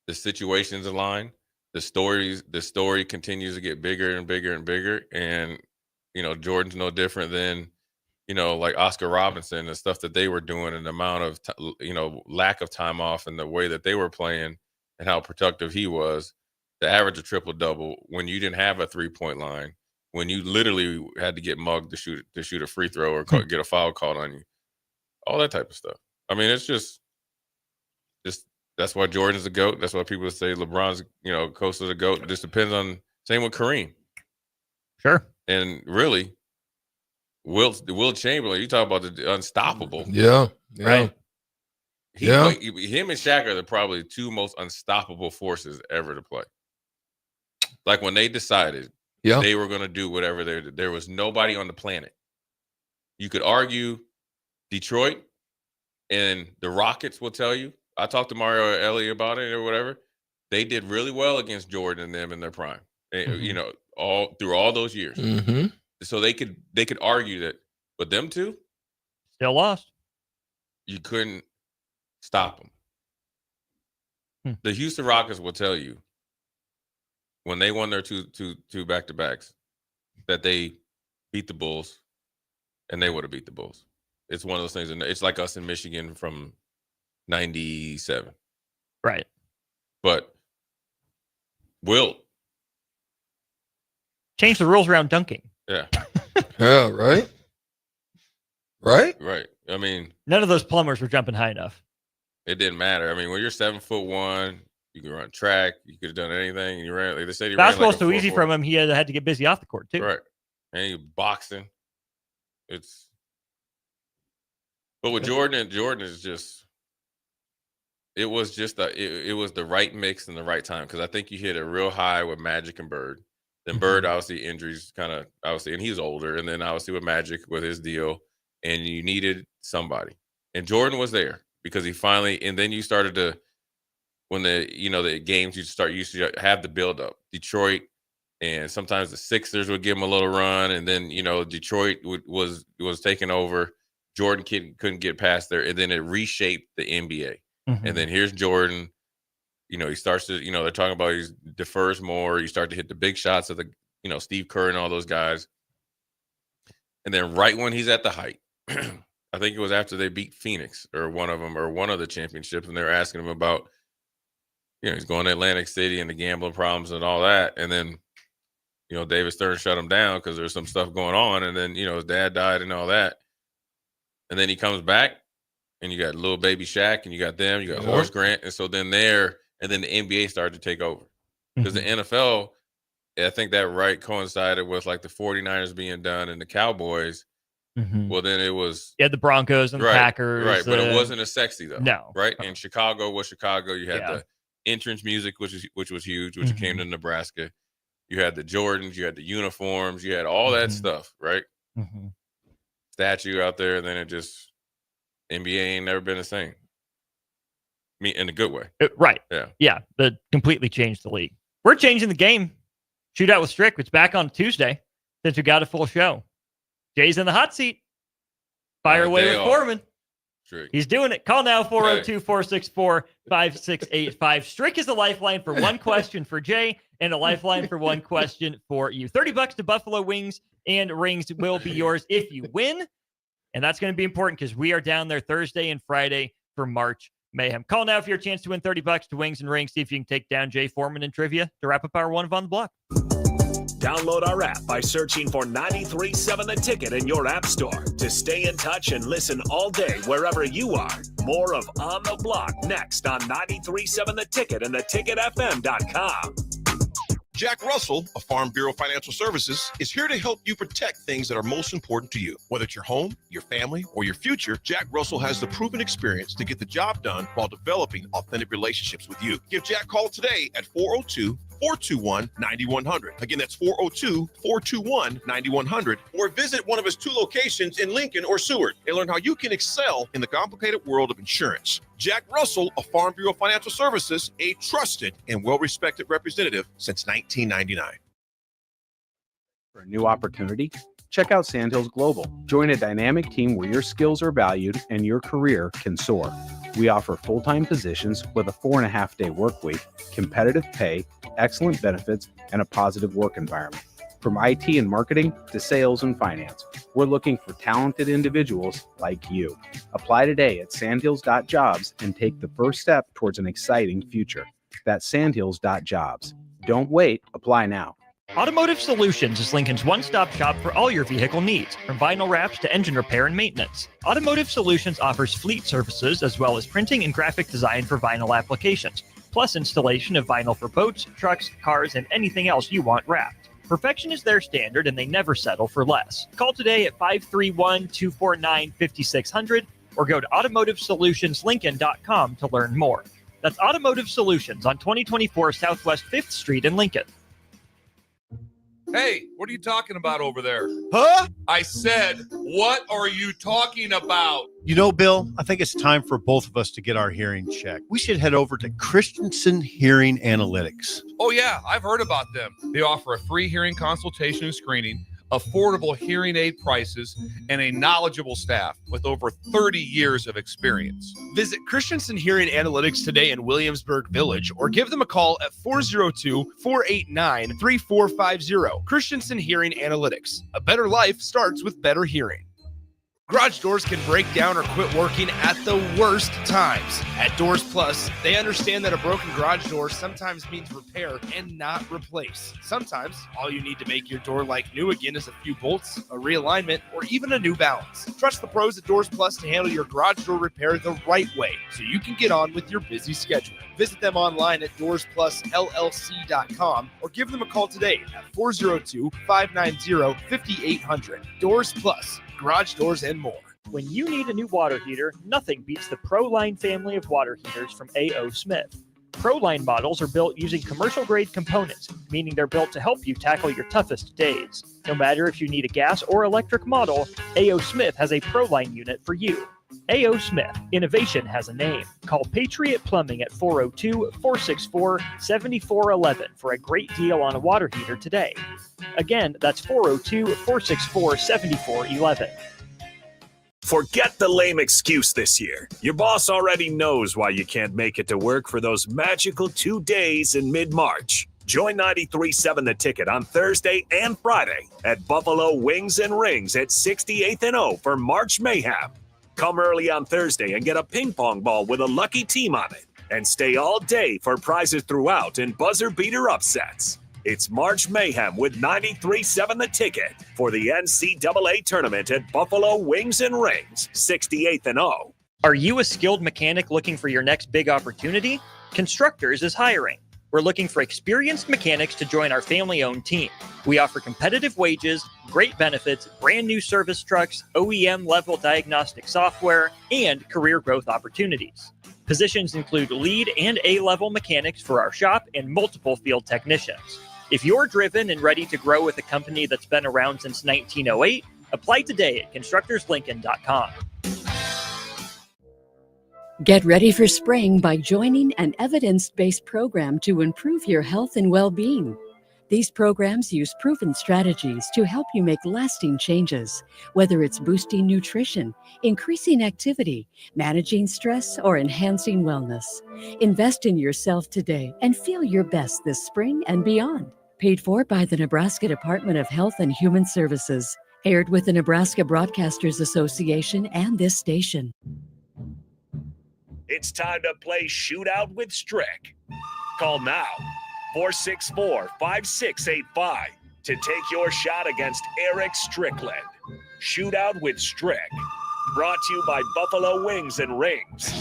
the situations aligned, the story continues to get bigger and bigger and bigger. And, Jordan's no different than, like Oscar Robinson and stuff that they were doing, and the amount of, lack of time off and the way that they were playing and how productive he was. The average of triple-double when you didn't have a 3-point line, when you literally had to get mugged to shoot a free throw or get a foul called on you, all that type of stuff. I mean, it's just that's why Jordan's the GOAT. That's why people say LeBron's, close to the GOAT. It just depends on. Same with Kareem. Sure. And really, Will Chamberlain. You talk about the unstoppable. Yeah. Right. Him and Shaq are probably the two most unstoppable forces ever to play. Like when they decided they were going to do whatever there was nobody on the planet. You could argue Detroit and the Rockets will tell you. I talked to Mario or Ellie about it or whatever. They did really well against Jordan and them in their prime. All through all those years. Mm-hmm. So they could argue that, but them two still lost. You couldn't stop them. The Houston Rockets will tell you when they won their two back-to-backs that they beat the Bulls, and they would have beat the Bulls. It's one of those things, and it's like us in Michigan from 97. Right. But Wilt change the rules around dunking. Yeah. Yeah, right? Right? Right. I mean, none of those plumbers were jumping high enough. It didn't matter. I mean, when you're 7'1", you can run track, you could have done anything, and you ran like they said. Basketball's so easy from him. He had to get busy off the court too. Right. And he boxing. But with Jordan is just. It was just it was the right mix and the right time because I think you hit a real high with Magic and Bird. Then Bird, obviously, injuries kind of obviously, and he's older. And then obviously with Magic with his deal, and you needed somebody. And Jordan was there because he finally. And then you started to, when the games you used to have the build up. Detroit, and sometimes the Sixers would give him a little run, and then Detroit was taking over. Jordan couldn't get past there, and then it reshaped the NBA. Mm-hmm. And then here's Jordan. He starts to, they're talking about he defers more. You start to hit the big shots of the, Steve Kerr and all those guys. And then right when he's at the height, I think it was after they beat Phoenix or one of the championships, and they were asking him about, he's going to Atlantic City and the gambling problems and all that. And then, David Stern shut him down because there's some stuff going on. And then, his dad died and all that. And then he comes back. And you got little baby Shaq, and you got them, you got Horace Grant, and so then the NBA started to take over because the NFL, I think that coincided with like the 49ers being done and the Cowboys. Mm-hmm. Well, then it was the Broncos and the Packers, right? But it wasn't as sexy though, no, right? And Chicago was Chicago. You had the entrance music, which was huge, which came to Nebraska. You had the Jordans, you had the uniforms, you had all that stuff, right? Mm-hmm. Statue out there, and then it just. NBA ain't never been the same. In a good way. Right. Yeah. Yeah. That completely changed the league. We're changing the game. Shootout with Strick. It's back on Tuesday since we got a full show. Jay's in the hot seat. Fire away with Foreman. Strick. He's doing it. Call now 402-464-5685. Strick is a lifeline for one question for Jay and a lifeline for one question for you. $30 to Buffalo Wings and Rings will be yours if you win. And that's going to be important because we are down there Thursday and Friday for March Mayhem. Call now for your chance to win $30 to Wings and Rings. See if you can take down Jay Foreman in trivia to wrap up our one of On the Block. Download our app by searching for 93.7 The Ticket in your app store to stay in touch and listen all day wherever you are. More of On the Block next on 93.7 The Ticket and theticketfm.com. Jack Russell of Farm Bureau Financial Services is here to help you protect things that are most important to you. Whether it's your home, your family, or your future, Jack Russell has the proven experience to get the job done while developing authentic relationships with you. Give Jack a call today at 402-421-9100. Again, that's 402-421-9100. Or visit one of his 2 locations in Lincoln or Seward and learn how you can excel in the complicated world of insurance. Jack Russell of Farm Bureau Financial Services, a trusted and well-respected representative since 1999. For a new opportunity, check out Sandhills Global. Join a dynamic team where your skills are valued and your career can soar. We offer full-time positions with a 4.5-day work week, competitive pay, excellent benefits, and a positive work environment. From IT and marketing to sales and finance, we're looking for talented individuals like you. Apply today at sandhills.jobs and take the first step towards an exciting future. That's sandhills.jobs. Don't wait, apply now. Automotive Solutions is Lincoln's one-stop shop for all your vehicle needs, from vinyl wraps to engine repair and maintenance. Automotive Solutions offers fleet services as well as printing and graphic design for vinyl applications, plus installation of vinyl for boats, trucks, cars, and anything else you want wrapped. Perfection is their standard, and they never settle for less. Call today at 531-249-5600 or go to automotivesolutionslincoln.com to learn more. That's Automotive Solutions on 2024 Southwest 5th Street in Lincoln. Hey, what are you talking about over there? Huh? I said, what are you talking about? You know, Bill, I think it's time for both of us to get our hearing checked. We should head over to Christensen Hearing Analytics. Oh, yeah, I've heard about them. They offer a free hearing consultation and screening, affordable hearing aid prices, and a knowledgeable staff with over 30 years of experience. Visit Christensen Hearing Analytics today in Williamsburg Village or give them a call at 402-489-3450. Christensen Hearing Analytics. A better life starts with better hearing. Garage doors can break down or quit working at the worst times. At Doors Plus, they understand that a broken garage door sometimes means repair and not replace. Sometimes, all you need to make your door like new again is a few bolts, a realignment, or even a new balance. Trust the pros at Doors Plus to handle your garage door repair the right way so you can get on with your busy schedule. Visit them online at DoorsPlusLLC.com or give them a call today at 402-590-5800. Doors Plus. Garage doors and more. When you need a new water heater, nothing beats the ProLine family of water heaters from A.O. Smith. ProLine models are built using commercial-grade components, meaning they're built to help you tackle your toughest days. No matter if you need a gas or electric model, A.O. Smith has a ProLine unit for you. A.O. Smith. Innovation has a name. Call Patriot Plumbing at 402-464-7411 for a great deal on a water heater today. Again, that's 402-464-7411. Forget the lame excuse this year. Your boss already knows why you can't make it to work for those magical 2 days in mid-March. Join 93.7 The Ticket on Thursday and Friday at Buffalo Wings and Rings at 68th and O for March Mayhem. Come early on Thursday and get a ping pong ball with a lucky team on it. And stay all day for prizes throughout and buzzer beater upsets. It's March Mayhem with 93.7 The Ticket for the NCAA tournament at Buffalo Wings and Rings, 68th and O. Are you a skilled mechanic looking for your next big opportunity? Constructors is hiring. We're looking for experienced mechanics to join our family-owned team. We offer competitive wages, great benefits, brand new service trucks, OEM-level diagnostic software, and career growth opportunities. Positions include lead and A-level mechanics for our shop and multiple field technicians. If you're driven and ready to grow with a company that's been around since 1908, apply today at constructorslincoln.com. Get ready for spring by joining an evidence-based program to improve your health and well-being. These programs use proven strategies to help you make lasting changes, whether it's boosting nutrition, increasing activity, managing stress, or enhancing wellness. Invest in yourself today and feel your best this spring and beyond. Paid for by the Nebraska Department of Health and Human Services. Aired with the Nebraska Broadcasters Association and this station. It's time to play Shootout with Strick. Call now, 464-5685, to take your shot against Eric Strickland. Shootout with Strick. Brought to you by Buffalo Wings and Rings.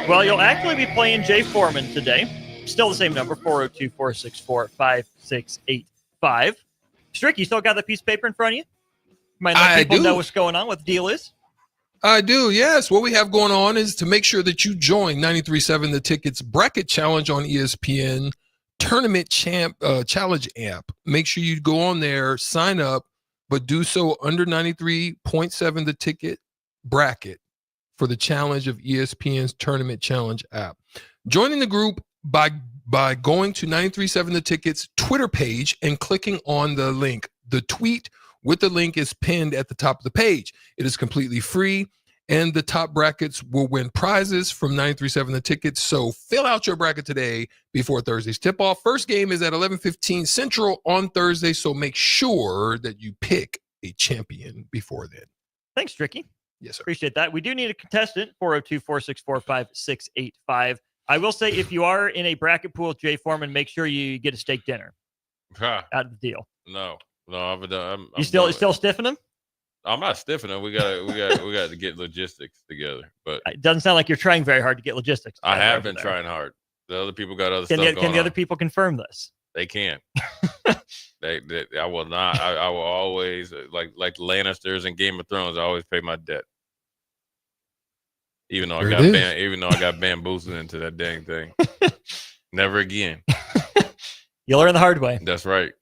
Well, you'll actually be playing Jay Foreman today. Still the same number, 402-464-5685. Strick, you still got the piece of paper in front of you? Might let people know what's going on, what the deal is. I do, yes. What we have going on is to make sure that you join 93.7 The Ticket's Bracket Challenge on ESPN Tournament Challenge app. Make sure you go on there, sign up, but do so under 93.7 The Ticket bracket for the challenge of ESPN's Tournament Challenge app. Joining the group by going to 93.7 The Ticket's Twitter page and clicking on the link. The tweet with the link is pinned at the top of the page. It is completely free, and the top brackets will win prizes from 93.7 The Ticket. So fill out your bracket today before Thursday's tip-off. First game is at 11:15 Central on Thursday, so make sure that you pick a champion before then. Thanks, Tricky. Yes, sir. Appreciate that. We do need a contestant, 402-464-5685. I will say if you are in a bracket pool with Jay Foreman, make sure you get a steak dinner. out of the deal? No. I'm you still stiffing him? I'm not stiffing him. We got to get logistics together. But it doesn't sound like you're trying very hard to get logistics. I have been trying hard. The other people got other stuff going on. Can the other people confirm this? They can. I will not. I will always like the Lannisters in Game of Thrones. I always pay my debt, even though I got bamboozled into that dang thing. Never again. You learn the hard way. That's right.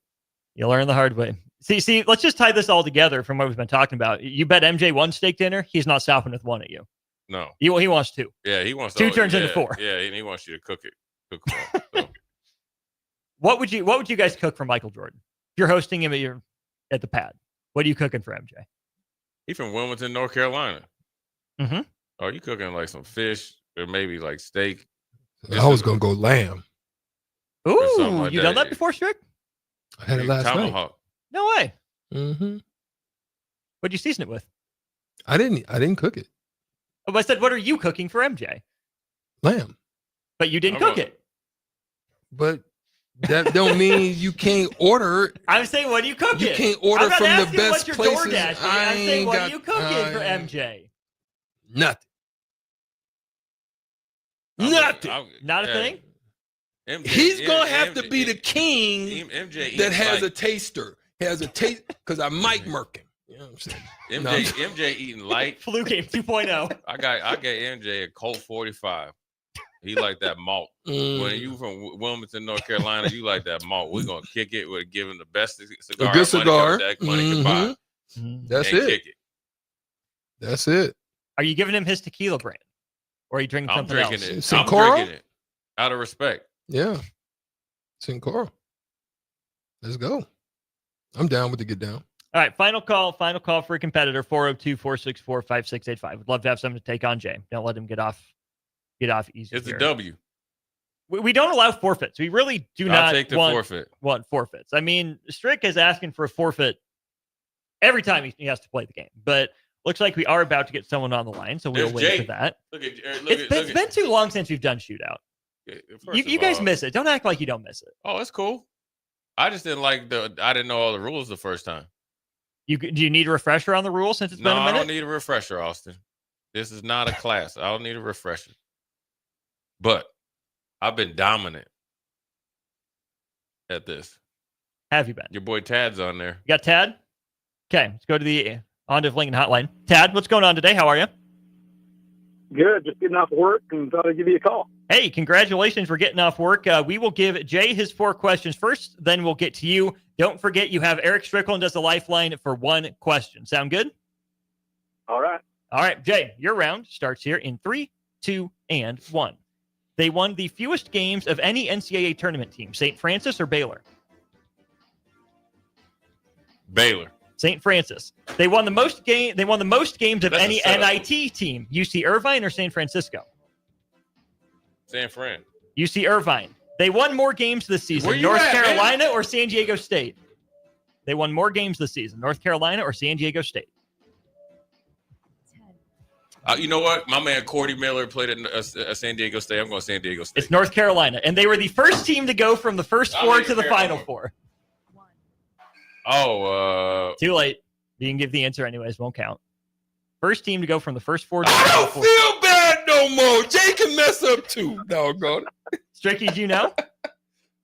You learn the hard way. See. Let's just tie this all together from what we've been talking about. You bet MJ one steak dinner. He's not stopping with one at you. No. He wants two. Yeah, he wants two turns into four. Yeah, and he wants you to cook it. Cook them all, so. What would you guys cook for Michael Jordan? If you're hosting him at the pad, what are you cooking for MJ? He's from Wilmington, North Carolina. Mm-hmm. Oh, you cooking like some fish or maybe like steak? I was gonna go lamb. Ooh, you done that before, Strick? I had it last Tomahawk. night. No way. Mm-hmm. What'd you season it with? I didn't cook it. Oh, I said, what are you cooking for MJ? Lamb. But you didn't cook it. But that don't mean you can't order. I'm saying, what are you cooking? You can't order from the best places. I'm saying, what are you cooking for MJ? Nothing. Not a thing? He's gonna have to be the king that has a taster. Has a taste because I might murk him. You know what I'm saying? MJ eating light. Flu game 2.0. I got MJ a Colt 45. He like that malt. When you from Wilmington, North Carolina, you like that malt. We're gonna kick it. We're giving the best cigar. A good cigar. Money can buy. That's it. Kick it. That's it. Are you giving him his tequila brand, or are you drinking something else? I'm drinking it out of respect. Yeah, Sin Cara. Let's go. I'm down with the get down. All right, final call for a competitor, 402-464-5685. Would love to have someone to take on Jay. Don't let him get off easy. It's here. a W. We don't allow forfeits. We really do not take the want forfeits. I mean, Strick is asking for a forfeit every time he has to play the game. But looks like we are about to get someone on the line, so we'll wait for that. It's been too long since we've done shootout. You guys miss it. Don't act like you don't miss it. Oh, it's cool. I just didn't I didn't know all the rules the first time. Do you need a refresher on the rules since it's been a minute? No, I don't need a refresher, Austin. This is not a class. I don't need a refresher. But I've been dominant at this. Have you been? Your boy Tad's on there. You got Tad? Okay, let's go to the Honda of Lincoln hotline. Tad, what's going on today? How are you? Good. Just getting off work and thought I'd give you a call. Hey, congratulations for getting off work. We will give Jay his 4 questions first, then we'll get to you. Don't forget, you have Eric Strickland as a lifeline for 1 question. Sound good? All right. All right, Jay, your round starts here in 3, 2, and 1. They won the fewest games of any NCAA tournament team, St. Francis or Baylor? Baylor. St. Francis. They won the most games of any NIT team, UC Irvine or San Francisco? San Fran. UC Irvine. They won more games this season, North Carolina or San Diego State? They won more games this season, North Carolina or San Diego State? You know what? My man Cordy Miller played at San Diego State. I'm going San Diego State. It's North Carolina, and they were the first team to go from the first 4 to the Final 4. Oh, too late. You can give the answer anyways. Won't count. First team to go from the first 4 to the I Final don't 4. feel bad no more. Jay can mess up too. Doggone. Stricky, do you know?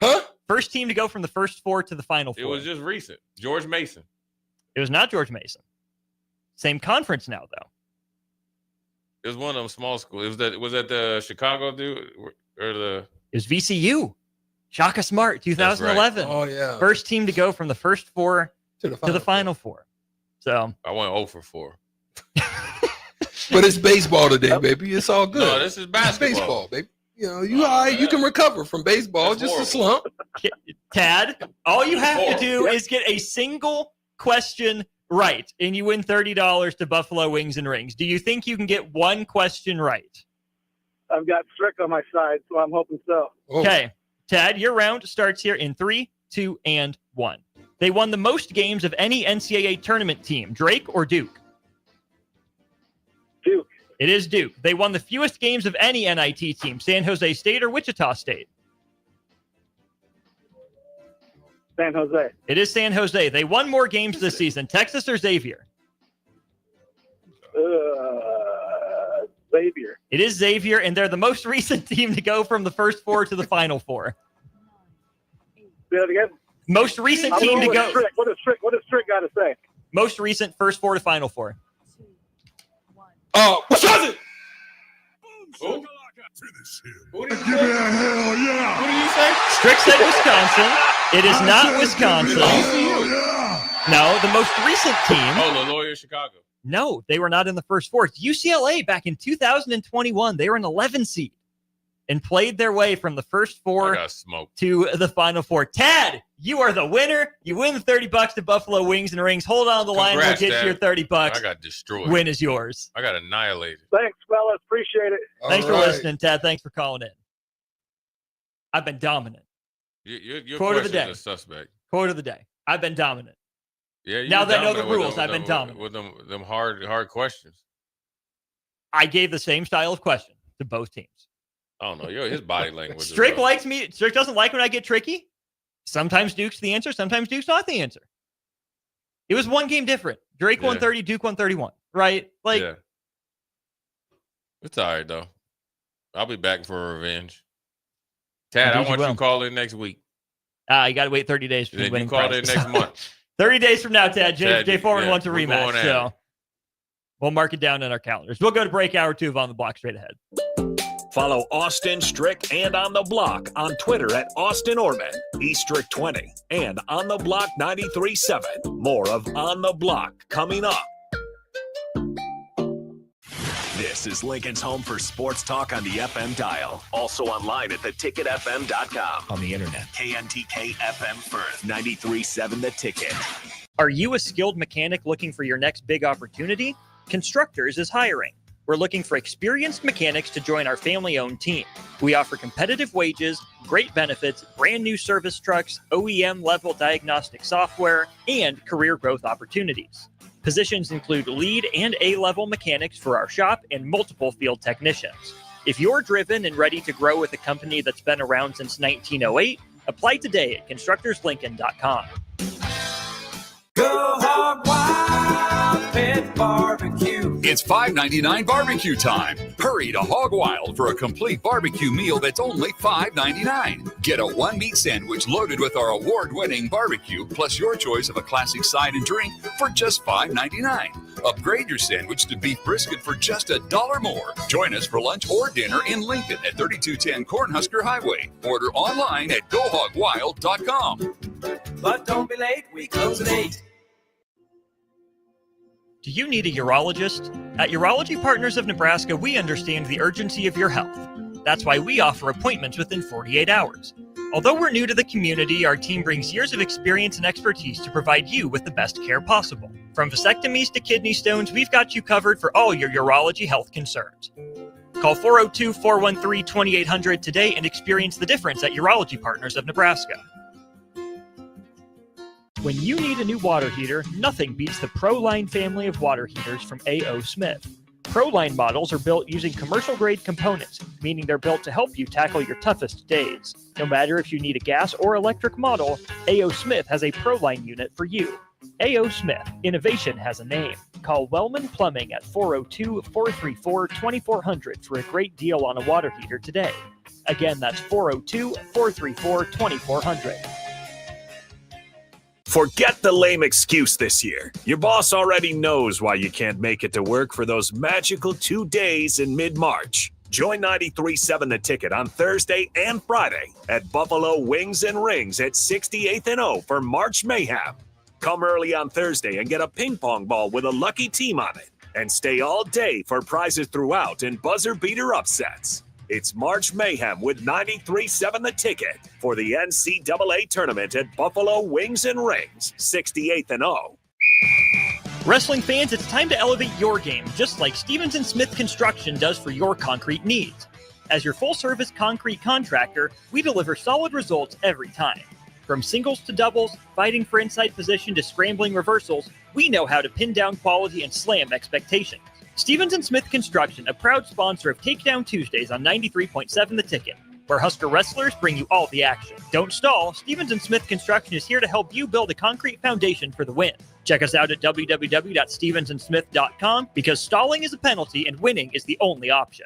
Huh? First team to go from the first 4 to the Final 4. It was just recent. George Mason. It was not George Mason. Same conference now, though. It was one of them small schools. Was that the Chicago dude or the? It was VCU. Shaka Smart, 2011. Right. Oh yeah. First team to go from the first 4 to the Final 4. So I went 0 for 4. But it's baseball today, baby. It's all good. No, this is basketball. It's baseball, baby. You know, you all right. You can recover from baseball. That's just horrible. a slump. Tad, all you have to do is get a single question right, and you win $30 to Buffalo Wings and Rings. Do you think you can get 1 question right? I've got Strick on my side, so I'm hoping so. Okay. Tad, your round starts here in 3, 2, and 1. They won the most games of any NCAA tournament team, Drake or Duke? Duke. It is Duke. They won the fewest games of any NIT team, San Jose State or Wichita State? San Jose. It is San Jose. They won more games this season. Texas or Xavier? Xavier. It is Xavier, and they're the most recent team to go from the first four to the Final Four. Say that again. Most recent team to go. What does Strick got to say? Most recent first four to Final Four. Wisconsin. Who? Give me a hell yeah. What did you say? Strick said Wisconsin. It is not Wisconsin. No, the most recent team. Oh, Loyola Chicago. No, they were not in the first four. It's UCLA back in 2021. They were an 11 seed and played their way from the first four to the Final Four. Tad, you are the winner. You win the $30 at Buffalo Wings and Rings. Hold on the line. We'll get you your $30. I got destroyed. Win is yours. I got annihilated. Thanks, fellas. Appreciate it. Thanks for listening, Tad. Thanks for calling in. I've been dominant. Your Quote of the day. A suspect. Quote of the day. I've been dominant. Yeah. Now they know the rules. I've been dominant. With them hard questions. I gave the same style of question to both teams. I don't know. His body language. Strick likes me. Strick doesn't like when I get tricky. Sometimes Duke's the answer. Sometimes Duke's not the answer. It was one game different. Drake 130, Duke 131. Right? Yeah. It's all right, though. I'll be back for revenge. Tad, I want you to call in next week. You got to wait 30 days for the winning prize. You call in next month. 30 days from now, Tad. Jay Foreman wants a rematch. So we'll mark it down in our calendars. We'll go to break hour 2 of On the Block straight ahead. Follow Austin Strick and On the Block on Twitter at Austin Orman, eStrick20, and On the Block 93.7. More of On the Block coming up. This is Lincoln's home for sports talk on the FM dial. Also online at theticketfm.com. On the internet. KNTK FM Firth, 93.7 The Ticket. Are you a skilled mechanic looking for your next big opportunity? Constructors is hiring. We're looking for experienced mechanics to join our family-owned team. We offer competitive wages, great benefits, brand new service trucks, OEM-level diagnostic software, and career growth opportunities. Positions include lead and A-level mechanics for our shop and multiple field technicians. If you're driven and ready to grow with a company that's been around since 1908, apply today at constructorslincoln.com. Go Hog Wild Pit Barbecue. It's $5.99 barbecue time. Hurry to Hog Wild for a complete barbecue meal that's only $5.99. Get a one-meat sandwich loaded with our award-winning barbecue, plus your choice of a classic side and drink for just $5.99. Upgrade your sandwich to beef brisket for just $1 more. Join us for lunch or dinner in Lincoln at 3210 Cornhusker Highway. Order online at GoHogWild.com. But don't be late, we close at 8. Do you need a urologist? At Urology Partners of Nebraska, we understand the urgency of your health. That's why we offer appointments within 48 hours. Although we're new to the community, our team brings years of experience and expertise to provide you with the best care possible. From vasectomies to kidney stones, we've got you covered for all your urology health concerns. Call 402-413-2800 today and experience the difference at Urology Partners of Nebraska. When you need a new water heater, nothing beats the ProLine family of water heaters from A.O. Smith. ProLine models are built using commercial-grade components, meaning they're built to help you tackle your toughest days. No matter if you need a gas or electric model, A.O. Smith has a ProLine unit for you. A.O. Smith, innovation has a name. Call Wellman Plumbing at 402-434-2400 for a great deal on a water heater today. Again, that's 402-434-2400. Forget the lame excuse this year. Your boss already knows why you can't make it to work for those magical 2 days in mid-March. Join 93.7 The Ticket on Thursday and Friday at Buffalo Wings and Rings at 68th and O for March Mayhem. Come early on Thursday and get a ping pong ball with a lucky team on it. And stay all day for prizes throughout and buzzer beater upsets. It's March Mayhem with 93.7 The Ticket for the NCAA tournament at Buffalo Wings and Rings, 68th and O. Wrestling fans, it's time to elevate your game, just like Stevens & Smith Construction does for your concrete needs. As your full-service concrete contractor, we deliver solid results every time. From singles to doubles, fighting for inside position to scrambling reversals, we know how to pin down quality and slam expectations. Stevens & Smith Construction, a proud sponsor of Takedown Tuesdays on 93.7 The Ticket. where Husker wrestlers bring you all the action. Don't stall. Stevens & Smith Construction is here to help you build a concrete foundation for the win. Check us out at www.stevensandsmith.com because stalling is a penalty and winning is the only option.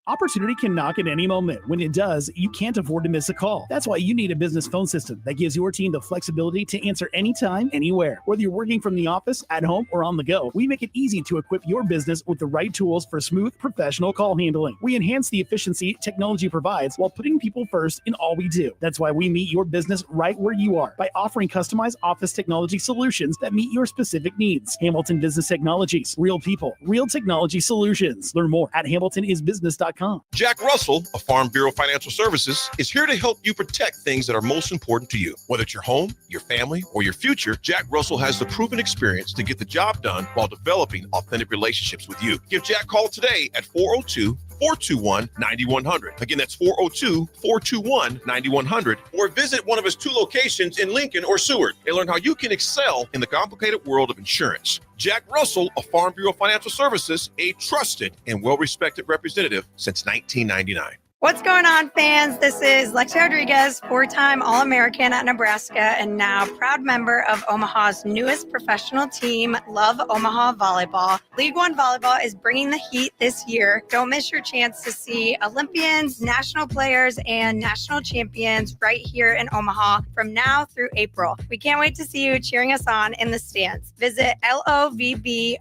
Opportunity can knock at any moment. When it does, you can't afford to miss a call. That's why you need a business phone system that gives your team the flexibility to answer anytime, anywhere. Whether you're working from the office, at home, or on the go, we make it easy to equip your business with the right tools for smooth, professional call handling. We enhance the efficiency technology provides while putting people first in all we do. That's why we meet your business right where you are by offering customized office technology solutions that meet your specific needs. Hamilton Business Technologies. Real people, real technology solutions. Learn more at hamiltonisbusiness.com. Jack Russell of Farm Bureau Financial Services is here to help you protect things that are most important to you. Whether it's your home, your family, or your future, Jack Russell has the proven experience to get the job done while developing authentic relationships with you. Give Jack a call today at 402-421-9100. Again, that's 402-421-9100. Or visit one of his 2 locations in Lincoln or Seward and learn how you can excel in the complicated world of insurance. Jack Russell of Farm Bureau Financial Services, a trusted and well-respected representative since 1999. What's going on, fans? This is Lexi Rodriguez, 4-time All-American at Nebraska and now proud member of Omaha's newest professional team, Love Omaha Volleyball. League One Volleyball is bringing the heat this year. Don't miss your chance to see Olympians, national players, and national champions right here in Omaha from now through April. We can't wait to see you cheering us on in the stands. Visit lovboma.com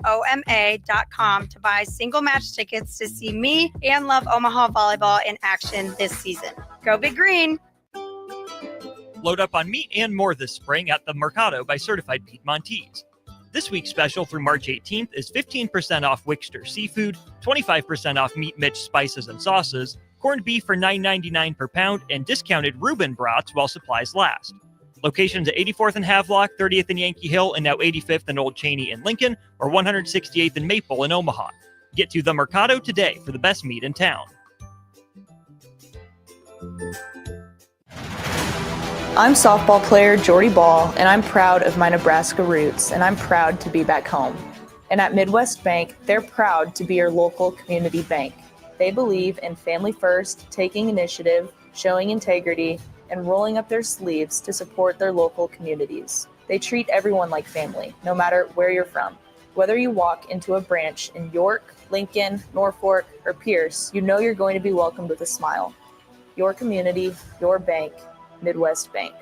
to buy single match tickets to see me and Love Omaha Volleyball in action this season. Go Big Green! Load up on meat and more this spring at the Mercado by Certified Piedmontese. This week's special through March 18th is 15% off Wickster seafood, 25% off Meat Mitch spices and sauces, corned beef for $9.99 per pound, and discounted Reuben brats while supplies last. Locations at 84th and Havelock, 30th and Yankee Hill, and now 85th and Old Cheney in Lincoln, or 168th and Maple in Omaha. Get to the Mercado today for the best meat in town. I'm softball player Jordy Ball, and I'm proud of my Nebraska roots, and I'm proud to be back home. And at Midwest Bank, they're proud to be your local community bank. They believe in family first, taking initiative, showing integrity, and rolling up their sleeves to support their local communities. They treat everyone like family, no matter where you're from. Whether you walk into a branch in York, Lincoln, Norfolk, or Pierce, you know you're going to be welcomed with a smile. Your community, your bank, Midwest Bank.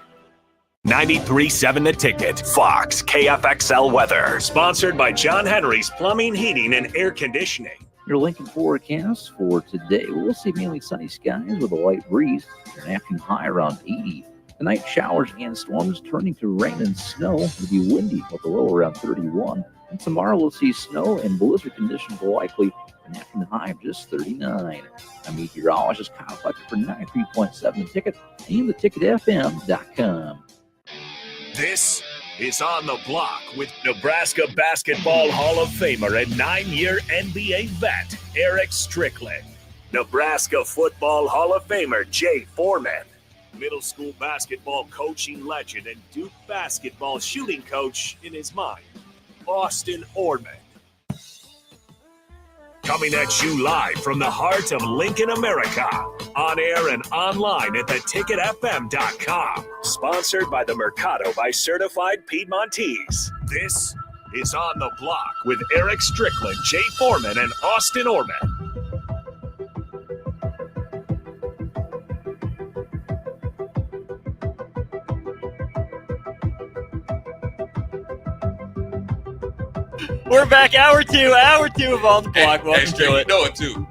93.7 The Ticket, Fox, KFXL weather. Sponsored by John Henry's Plumbing, Heating, and Air Conditioning. Your Lincoln forecast for today, we'll see mainly sunny skies with a light breeze. An afternoon high around 80. Tonight, showers and storms turning to rain and snow. It'll be windy with a low around 31. And tomorrow, we'll see snow and blizzard conditions likely. An afternoon high of just 39. I'm meteorologist Kyle Fletcher for 93.7 The Ticket and theticketfm.com. This is On the Block with Nebraska Basketball Hall of Famer and 9-year NBA vet Eric Strickland. Nebraska Football Hall of Famer Jay Foreman. Middle school basketball coaching legend and Duke basketball shooting coach in his mind, Austin Orman. Coming at you live from the heart of Lincoln, America. On air and online at theticketfm.com. Sponsored by the Mercado by Certified Piedmontese. This is On the Block with Eric Strickland, Jay Foreman, and Austin Orman. We're back, hour two of On the Block. Welcome to it. You know it too.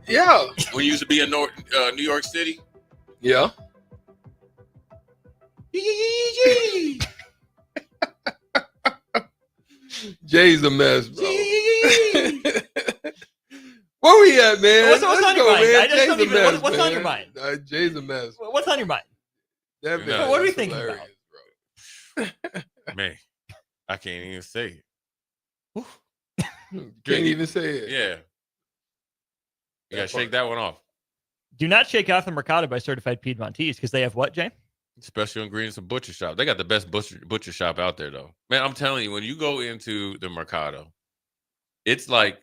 Yeah. When you used to be in New York City. Yeah. Jay's a mess, bro. Where we at, man? What's on your mind? Man. I just don't even. What's on your mind? Jay's a mess. What's on your mind? That What are we thinking about? Man, I can't even say it. Can't even say it. Yeah. You gotta shake that one off. Do not shake off the Mercado by Certified Piedmontese because they have what, Jay? Special ingredients and butcher shop. They got the best butcher shop out there, though. Man, I'm telling you, when you go into the Mercado, it's like,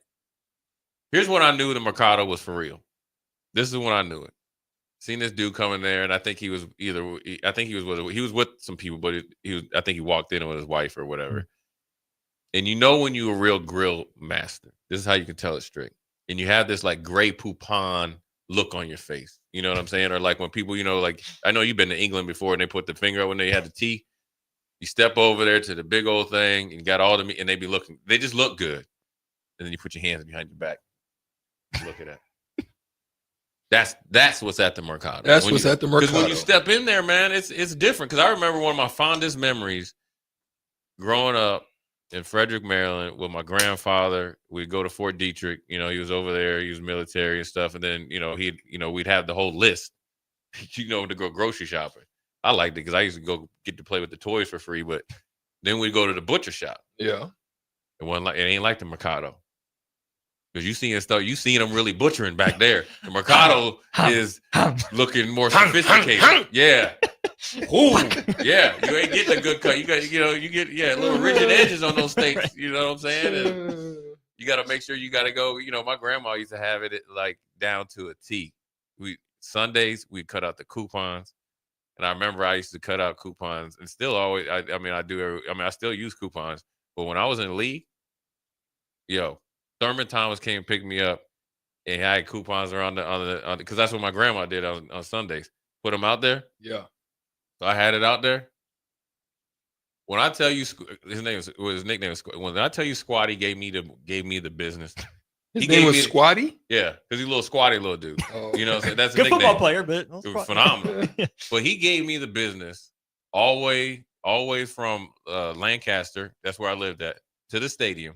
here's when I knew the Mercado was for real. This is when I knew it. Seen this dude coming there, and I think he was with some people, but I think he walked in with his wife or whatever. And you know when you're a real grill master, this is how you can tell it's strict. And you have this like gray poupon look on your face. You know what I'm saying? Or like when people, like I know you've been to England before and they put the finger up when they had the tea. You step over there to the big old thing and got all the meat, and they just look good. And then you put your hands behind your back. Look at that. That's what's at the Mercado. That's what's at the Mercado. Because when you step in there, man, it's different. Because I remember one of my fondest memories growing up in Frederick, Maryland, with my grandfather. We'd go to Fort Detrick. He was over there. He was military and stuff. And then, we'd have the whole list, to go grocery shopping. I liked it because I used to go get to play with the toys for free. But then we'd go to the butcher shop. Yeah. It ain't like the Mercado. Because you seen them really butchering back there. The Mercado is looking more sophisticated. Yeah. Ooh, yeah. You ain't getting a good cut. You got, you get little rigid edges on those steaks. You know what I'm saying? And you got to make sure you got to go. My grandma used to have it like down to a T. Sundays we'd cut out the coupons, and I remember I used to cut out coupons, and still always. I still use coupons, but when I was in the league, Thurman Thomas came and picked me up, and I had coupons around because that's what my grandma did on Sundays. Put them out there. Yeah. So I had it out there. When I tell you his nickname was when I tell you Squatty gave me the business. His name was Squatty? Yeah, because he's a little squatty little dude. Oh. So that's a good nickname. football player, but phenomenal. But he gave me the business always from Lancaster. That's where I lived at, to the stadium.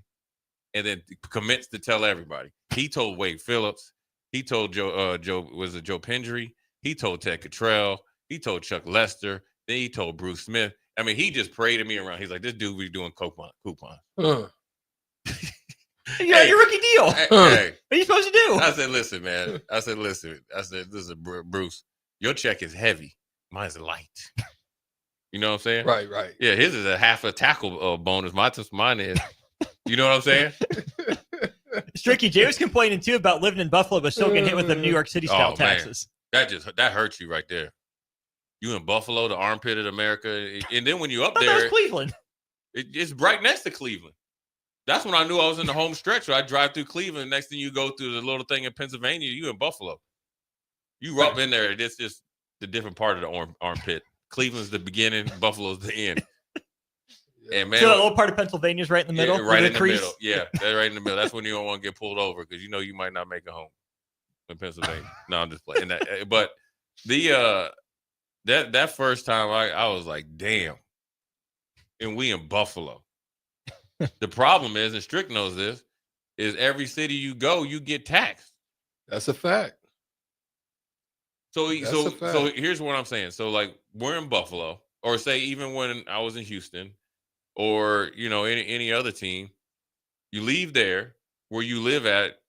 And then commits to tell everybody. He told Wade Phillips. He told Joe Pendry. He told Ted Cottrell. He told Chuck Lester. Then he told Bruce Smith. I mean, he just paraded me around. He's like, this dude be doing coupon. Huh. Your rookie deal. Hey, what are you supposed to do? I said, listen, man. I said, listen, Bruce, your check is heavy. Mine's light. You know what I'm saying? Right. Yeah, his is a half a tackle bonus. Mine is. You know what I'm saying? Stricky, Jay was complaining too about living in Buffalo, but still getting hit with the New York City style taxes. Man. That hurts you right there. You in Buffalo, the armpit of America, and then when you up there, Cleveland. It's right next to Cleveland. That's when I knew I was in the home stretch. I drive through Cleveland. Next thing you go through the little thing in Pennsylvania, you in Buffalo. You up in there. It's just the different part of the armpit. Cleveland's the beginning. Buffalo's the end. And man, so that little part of Pennsylvania is right in the middle. Yeah, right in the middle. Yeah, that's right in the middle. That's when you don't want to get pulled over because you might not make it home in Pennsylvania. No, I'm just playing that. But that first time I was like, damn. And we in Buffalo. The problem is, and Strick knows this, is every city you go, you get taxed. That's a fact. So here's what I'm saying. So like we're in Buffalo, or say even when I was in Houston. Or any other team, you leave there where you live at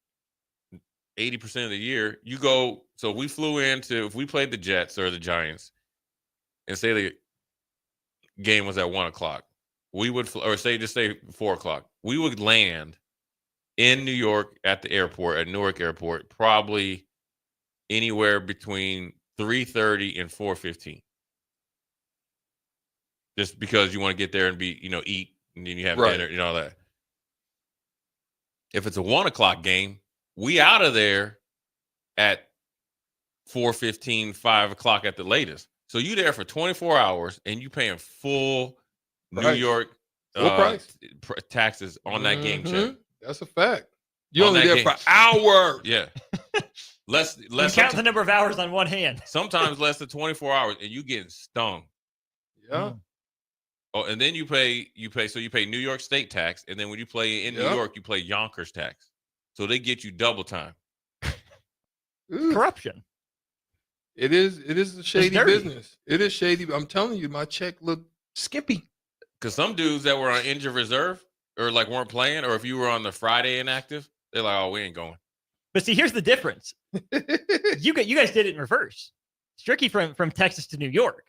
80% of the year. You go. So we flew if we played the Jets or the Giants, and say the game was at 1:00, we would say 4:00. We would land in New York at the airport at Newark Airport probably anywhere between 3:30 and 4:15. Just because you want to get there and be, eat, and then you have dinner and all that. If it's a 1:00 game, we out of there at 4:15, 5:00 at the latest. So you there for 24 hours and you paying full New York taxes on that game check. That's a fact. You're only there for hours. Yeah. Less. You count the number of hours on one hand. Sometimes less than 24 hours, and you getting stung. Yeah. Oh, and then you pay New York State tax, and then when you play in New York, you play Yonkers tax. So they get you double time. Corruption. It is a shady business. It is shady. I'm telling you, my check looked skimpy. Because some dudes that were on injured reserve or like weren't playing, or if you were on the Friday inactive, they're like, oh, we ain't going. But see, here's the difference. You guys did it in reverse. Stricky from Texas to New York.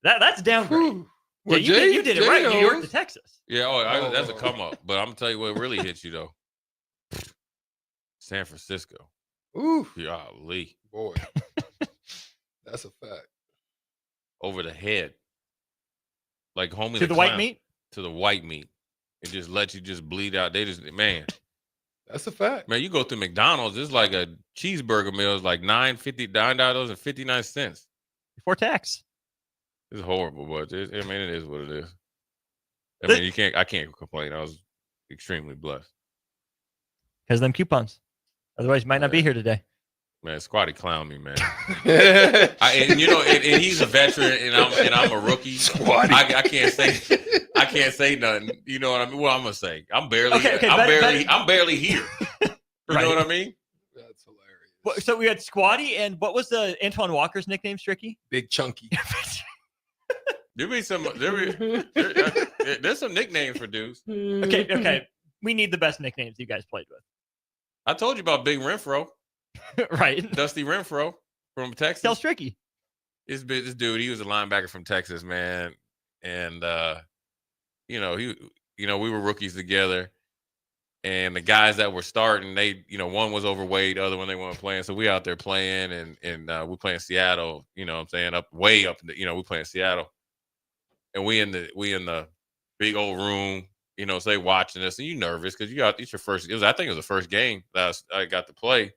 That's downgrade. Well, yeah, you did it right. New York to Texas. Yeah, that's a come up. But I'm gonna tell you what really hits you though. San Francisco. Ooh, golly, boy. That's a fact. Over the head. Like homie To the white meat? To the white meat. It just lets you just bleed out. They just, man. That's a fact. Man, you go through McDonald's, it's like a cheeseburger meal is like $9.59 before tax. It's horrible, but it is what it is. I can't complain. I was extremely blessed. Because them coupons. Otherwise, you might not be here today. Man, Squatty clown me, man. and he's a veteran, and I'm a rookie. Squatty. I can't say nothing. You know what I mean? What I'm gonna say? I'm barely here. You know what I mean? That's hilarious. So we had Squatty, and what was the Antoine Walker's nickname, Stricky? Big Chunky. There's some nicknames for dudes. Okay. We need the best nicknames you guys played with. I told you about Big Renfro. Right. Dusty Renfro from Texas. Tell Stricky. This dude, he was a linebacker from Texas, man. And we were rookies together. And the guys that were starting, they, one was overweight, the other one they weren't playing. So we out there playing, and we playing Seattle, you know what I'm saying, way up, we playing Seattle. And we in the big old room, so they watching us, and you nervous because it's your first. I think it was the first game that I got to play.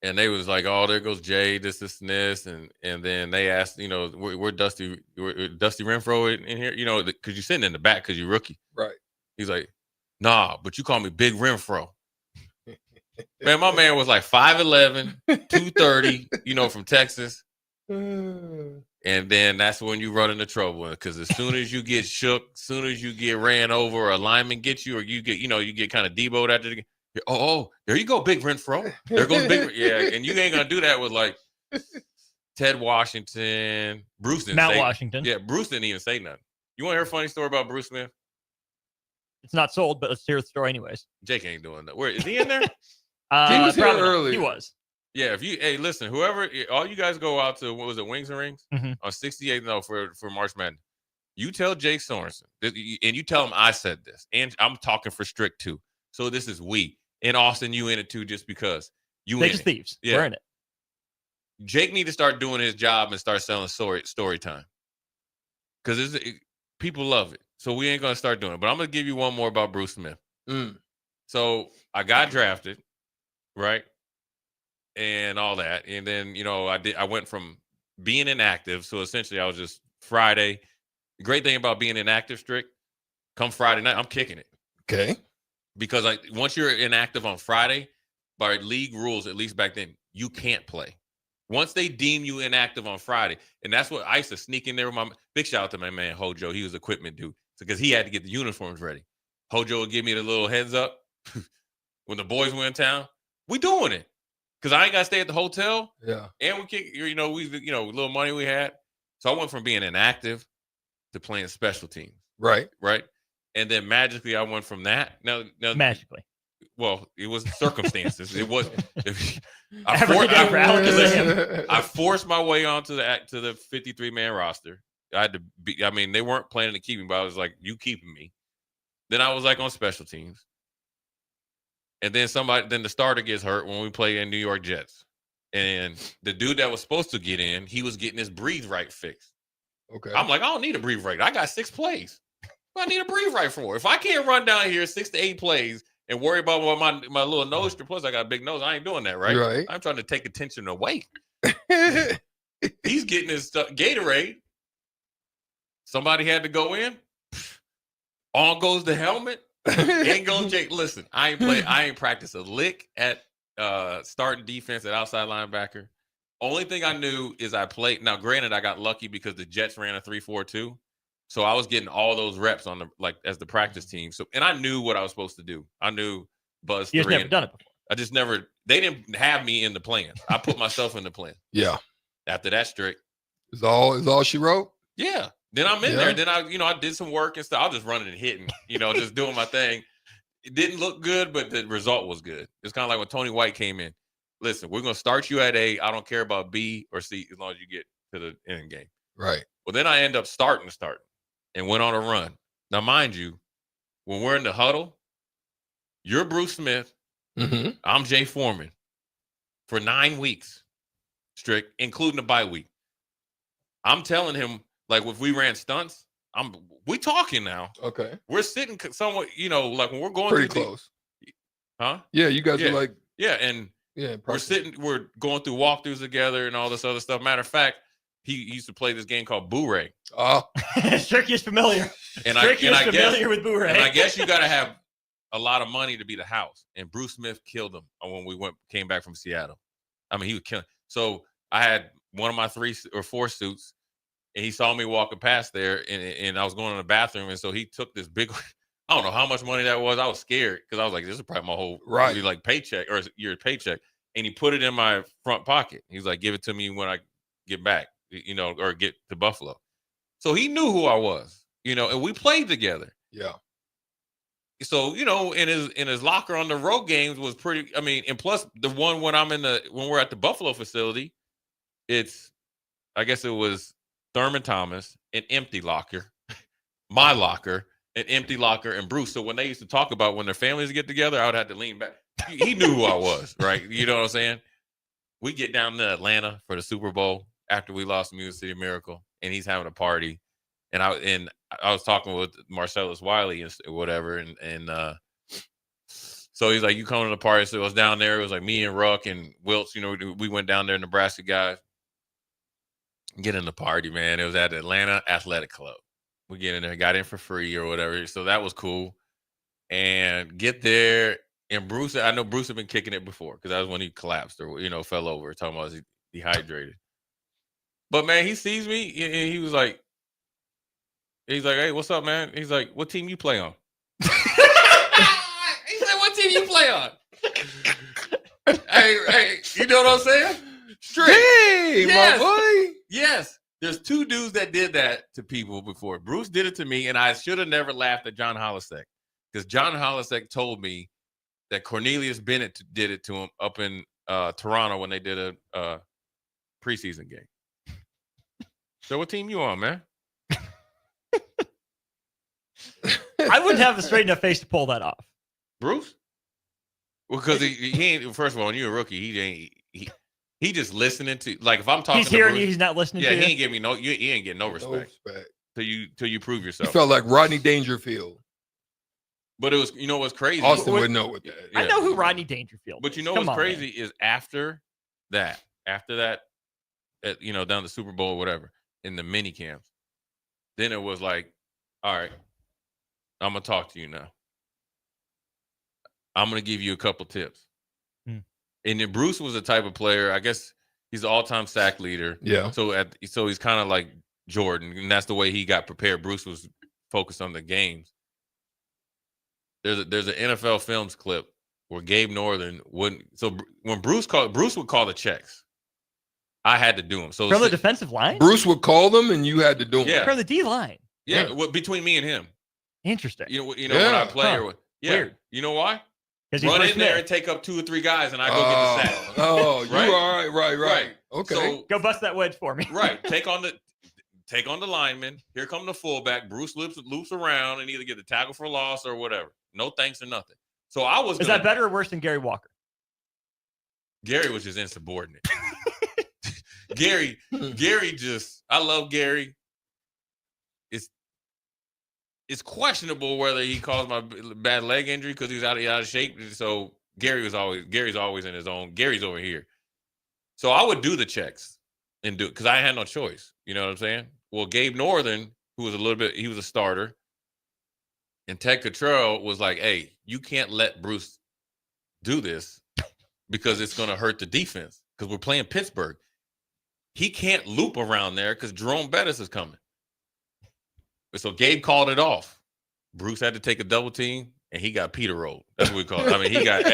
And they was like, "Oh, there goes Jay, this, and this," and then they asked, we're Dusty Renfro in here, because you're sitting in the back because you're rookie, right? He's like, "Nah, but you call me Big Renfro." Man, my man was like 5'11", 230, from Texas. And then that's when you run into trouble, because as soon as you get shook, as soon as you get ran over, or a lineman gets you, or you get kind of deboed after the game. Oh, there you go, Big Renfro. There goes Big. Yeah, and you ain't gonna do that with like Ted Washington, Bruce didn't Mount say, Washington. Yeah, Bruce didn't even say nothing. You want to hear a funny story about Bruce Smith? It's not sold, but let's hear the story anyways. Jake ain't doing that. Where is he in there? He was here earlier. He was. Yeah, listen, all you guys go out to, what was it, Wings and Rings? Mm-hmm. On 68, for March Madness. You tell Jake Sorensen, and you tell him I said this, and I'm talking for Strick too. So this is we. And Austin, you in it too, just because you They in just it. thieves. Yeah. We're in it. Jake need to start doing his job and start selling story time. Because people love it. So we ain't going to start doing it. But I'm going to give you one more about Bruce Smith. So I got drafted, right? And all that. And then, I went from being inactive. So essentially I was just Friday. The great thing about being inactive, Strick, come Friday night, I'm kicking it. Okay. Because once you're inactive on Friday, by league rules, at least back then, you can't play. Once they deem you inactive on Friday, and that's what I used to sneak in there with my big shout out to my man Hojo. He was equipment dude because he had to get the uniforms ready. Hojo would give me the little heads up when the boys were in town. We doing it because I ain't got to stay at the hotel. Yeah, and we kick. Little money we had. So I went from being inactive to playing special teams. Right. And then magically, I went from that. Now magically. Well, it was circumstances. It was. I forced my way onto the 53-man roster. I had to be. I mean, they weren't planning to keep me, but I was like, "You keeping me?" Then I was like on special teams, and then the starter gets hurt when we play in New York Jets, and the dude that was supposed to get in, he was getting his breathe right fixed. Okay. I'm like, I don't need a breathe right. I got 6 plays. I need a breathe right for. If I can't run down here 6 to 8 plays and worry about what my little nose strip, plus I got a big nose, I ain't doing that, right? Right. I'm trying to take attention away. He's getting his Gatorade. Somebody had to go in. On goes the helmet. In goes Jake. Listen, I ain't practiced a lick at starting defense at outside linebacker. Only thing I knew is I played. Now, granted, I got lucky because the Jets ran a 3-4-2. So I was getting all those reps on as the practice team. So, and I knew what I was supposed to do. I knew Buzz. You just never done it before. I just never. They didn't have me in the plan. I put myself in the plan. Yeah. After that, Strick. Is all she wrote? Yeah. Then I'm in there. Then I did some work and stuff. I was just running and hitting. Just doing my thing. It didn't look good, but the result was good. It's kind of like when Tony White came in. Listen, we're gonna start you at A. I don't care about B or C as long as you get to the end game. Right. Well, then I end up starting. And went on a run. Now, mind you, when we're in the huddle, you're Bruce Smith. Mm-hmm. I'm Jay Foreman for 9 weeks strict, including the bye week. I'm telling him, like, if we ran stunts, we talking now. Okay. We're sitting somewhat, like when we're going pretty close. Huh? Yeah, you guys are like. Yeah, and we're going through walkthroughs together and all this other stuff. Matter of fact, he used to play this game called Boo-Ray. Oh. Stricky is familiar. And Stricky is familiar with Boo-Ray. And I guess you got to have a lot of money to be the house. And Bruce Smith killed him when we came back from Seattle. I mean, he was killing. So I had one of my 3 or 4 suits, and he saw me walking past there, and I was going to the bathroom, and so he took this big. I don't know how much money that was. I was scared because I was like, "This is probably my whole like paycheck or your paycheck." And he put it in my front pocket. He was like, "Give it to me when I get back, or get to Buffalo." So he knew who I was, and we played together. Yeah. So in his locker on the road games was pretty. I mean, and plus the one when we're at the Buffalo facility, I guess it was Thurman Thomas, an empty locker, my locker, an empty locker, and Bruce. So when they used to talk about when their families get together, I would have to lean back. He knew who I was, right? You know what I'm saying? We get down to Atlanta for the Super Bowl after we lost the Music City Miracle, and he's having a party. And I was talking with Marcellus Wiley and whatever, and so he's like, "You coming to the party?" So it was down there. It was like me and Ruck and Wilts. We went down there, Nebraska guys. Get in the party, man. It was at the Atlanta Athletic Club. We get in there, got in for free or whatever. So that was cool. And get there, and Bruce, I know Bruce had been kicking it before because that was when he collapsed or fell over, talking about was dehydrated. But man, he sees me and he's like, "Hey, what's up, man?" He's like, "What team you play on?" He said, "What team you play on?" hey, you know what I'm saying? Straight. Hey, yes. my boy. Yes. There's 2 dudes that did that to people before. Bruce did it to me, and I should have never laughed at John Hollisack because John Hollisack told me that Cornelius Bennett did it to him up in Toronto when they did a preseason game. So what team you on, man? I wouldn't have a straight enough face to pull that off. Bruce? Well, because he ain't. First of all, when you're a rookie, he just listening to, like, if I'm talking. He's hearing Bruce, you. He's not listening to you. Yeah, he ain't give me he ain't getting no respect. Till you prove yourself. You felt like Rodney Dangerfield. But it was, what's crazy? Austin would know what that. Yeah. I know who Rodney Dangerfield. But what's crazy is after that, down the Super Bowl or whatever, in the mini camps, then it was like, all right, I'm gonna talk to you now. I'm gonna give you a couple tips. And then Bruce was the type of player, I guess he's the all-time sack leader. Yeah. So he's kind of like Jordan, and that's the way he got prepared. Bruce was focused on the games. There's an NFL Films clip where Gabe Northern wouldn't. So when Bruce would call the checks. I had to do them. So from the defensive line, Bruce would call them, and you had to do them. Yeah. From the D line. Yeah. Well, between me and him. Interesting. When I play or Weird. You know why? Run in there and take up 2 or 3 guys, and I go get the sack. Oh, right? You all right. Okay. So, go bust that wedge for me. Right. Take on the lineman. Here come the fullback. Bruce loops around and either get the tackle for loss or whatever. No thanks or nothing. So I was. Is that better or worse than Gary Walker? Gary was just insubordinate. Gary just. I love Gary. It's questionable whether he caused my bad leg injury because he was out of shape. So Gary's always in his own. Gary's over here. So I would do the checks and do it because I had no choice. You know what I'm saying? Well, Gabe Northern, who was he was a starter, and Ted Cottrell was like, "Hey, you can't let Bruce do this because it's going to hurt the defense because we're playing Pittsburgh. He can't loop around there because Jerome Bettis is coming." So Gabe called it off. Bruce had to take a double team, and he got Peter rolled. That's what we call it. I mean, he got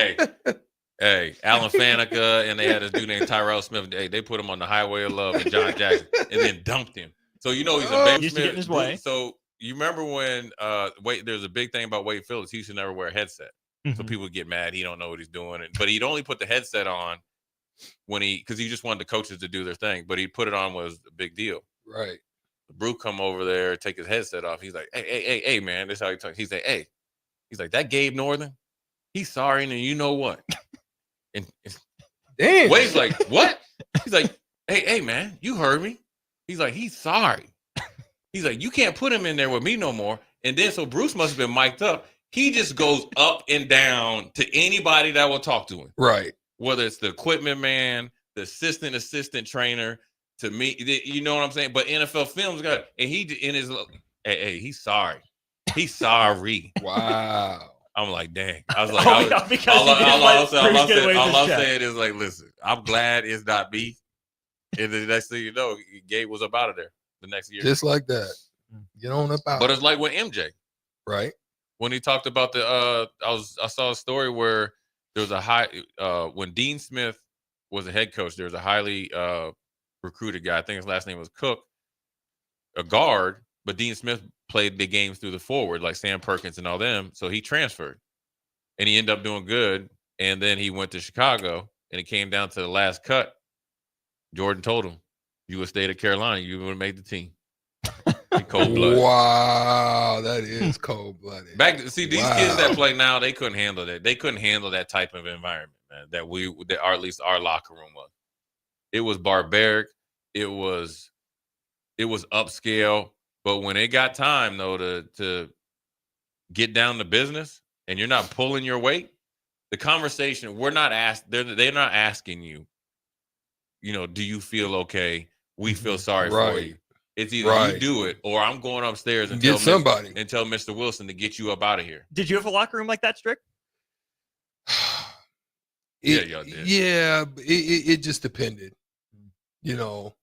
Alan Faneca, and they had this dude named Tyrell Smith. They put him on the highway of love and John Jackson, and then dumped him. So he's a Ben used to get in his way. So you remember when there's a big thing about Wade Phillips. He used to never wear a headset, so people would get mad. He don't know what he's doing, but he'd only put the headset on because he just wanted the coaches to do their thing. But he put it on was a big deal, right? Bruce come over there, take his headset off. He's like, hey, man, this is how he talks. He's like, hey. He's like, that Gabe Northern, he's sorry, and you know what? And damn. Wade's like, what? He's like, hey, man, you heard me. He's like, he's sorry. He's like, you can't put him in there with me no more. And then so Bruce must have been mic'd up. He just goes up and down to anybody that will talk to him. Right. Whether it's the equipment man, the assistant trainer, to me, you know what I'm saying? But NFL Films got, and he in his, hey, he's sorry. He's sorry. Wow. I'm like, dang. I was like, all I'm saying is like, listen, I'm glad it's not me. And the next thing you know, Gabe was up out of there the next year. Just like that. Get on up out. But it's like with MJ. Right. When he talked about I saw a story where there was when Dean Smith was a head coach, there was a highly recruited guy. I think his last name was Cook, a guard, but Dean Smith played the games through the forward, like Sam Perkins and all them. So he transferred, and he ended up doing good. And then he went to Chicago, and it came down to the last cut. Jordan told him, "You would stay to Carolina, you would have made the team." Cold blooded. Wow, that is cold blooded. These kids that play now, they couldn't handle that. They couldn't handle that type of environment, man. At least our locker room was. It was barbaric. It was upscale. But when it got time though to get down to business, and you're not pulling your weight, the conversation they're not asking you. You know, do you feel okay? We feel sorry for you. It's either you do it or I'm going upstairs and tell somebody and tell Mr. Wilson to get you up out of here. Did you have a locker room like that, Strick? Yeah, y'all did. Yeah, it just depended. You know,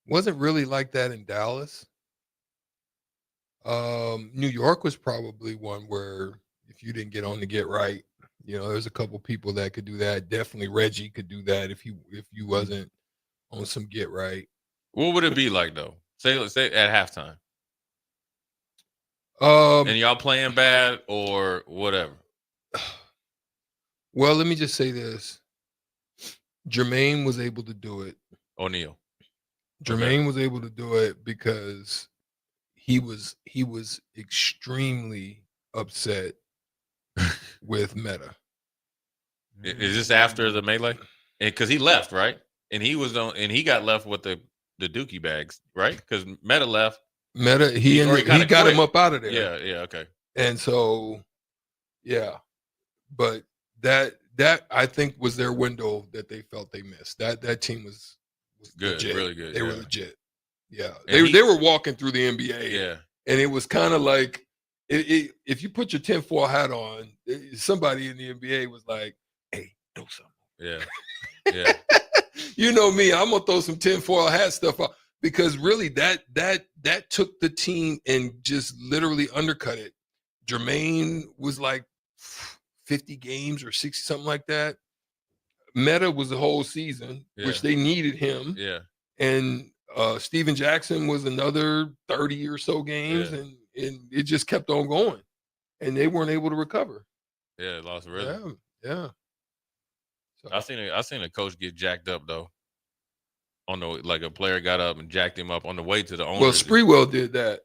wasn't really like that in Dallas. New York was probably one where if you didn't get on to get right, you know, there's a couple people that could do that. Definitely Reggie could do that if you wasn't on some get right. What would it be like though? Say at halftime. And y'all playing bad or whatever. Well, let me just say this. Jermaine was able to do it. O'Neal. Jermaine was able to do it because he was extremely upset with Meta. Is this after the melee? Because he left, right? And he got left with the dookie bags, right? Because Meta left. Meta, he got him up out of there. Yeah, okay. And so, yeah, but that I think was their window that they felt they missed. That team was good, legit. Really good. They were legit. Yeah, they were walking through the NBA. Yeah, and it was kind of like if you put your tinfoil hat on, somebody in the NBA was like, "Hey, do something." Yeah. You know me, I'm gonna throw some tinfoil hat stuff out because really that took the team and just literally undercut it. Jermaine was like 50 games or 60, something like that. Meta was the whole season, which they needed him. Yeah. And Steven Jackson was another 30 or so games, and it just kept on going. And they weren't able to recover. Yeah, it lost rhythm. Yeah. So. I seen a coach get jacked up though. Like a player got up and jacked him up on the way to the owner. Well, Sprewell did that.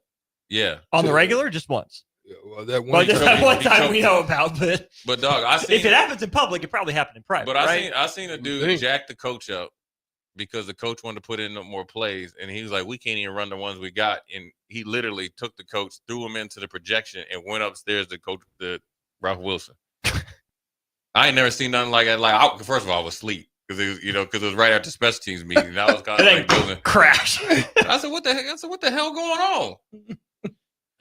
Yeah. On the regular, just once. Yeah, well, that one time we know about, but dog, if it happens in public, it probably happened in private. But right? I seen a dude jack the coach up because the coach wanted to put in more plays, and he was like, "We can't even run the ones we got." And he literally took the coach, threw him into the projection, and went upstairs to coach the Ralph Wilson. I ain't never seen nothing like that. Like, first of all, I was asleep because it was right after special teams meeting. And I was kind of like building crash. I said, "What the heck?" I said, "What the hell going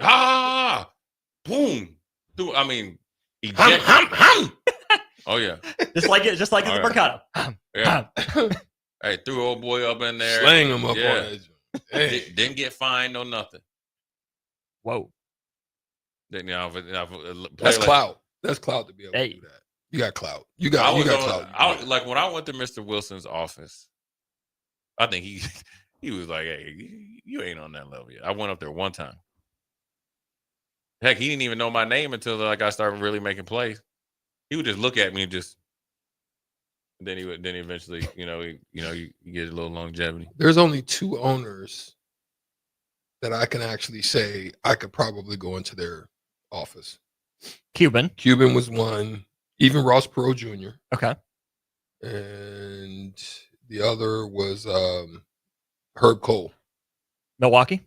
on?" Boom. I mean, oh yeah. Just like in the Mercado. Yeah. Hey, threw old boy up in there. Slang him up on it. Hey. Didn't get fined or nothing. Whoa. That's clout. That's clout to be able to do that. You got clout. You got clout. Like when I went to Mr. Wilson's office, I think he was like, "Hey, you ain't on that level yet." I went up there one time. Heck, he didn't even know my name until I started really making plays. He would just look at me and just. Then eventually, you get a little longevity. There's only two owners that I can actually say I could probably go into their office. Cuban was one. Even Ross Perot Jr. Okay. And the other was Herb Cole. Milwaukee?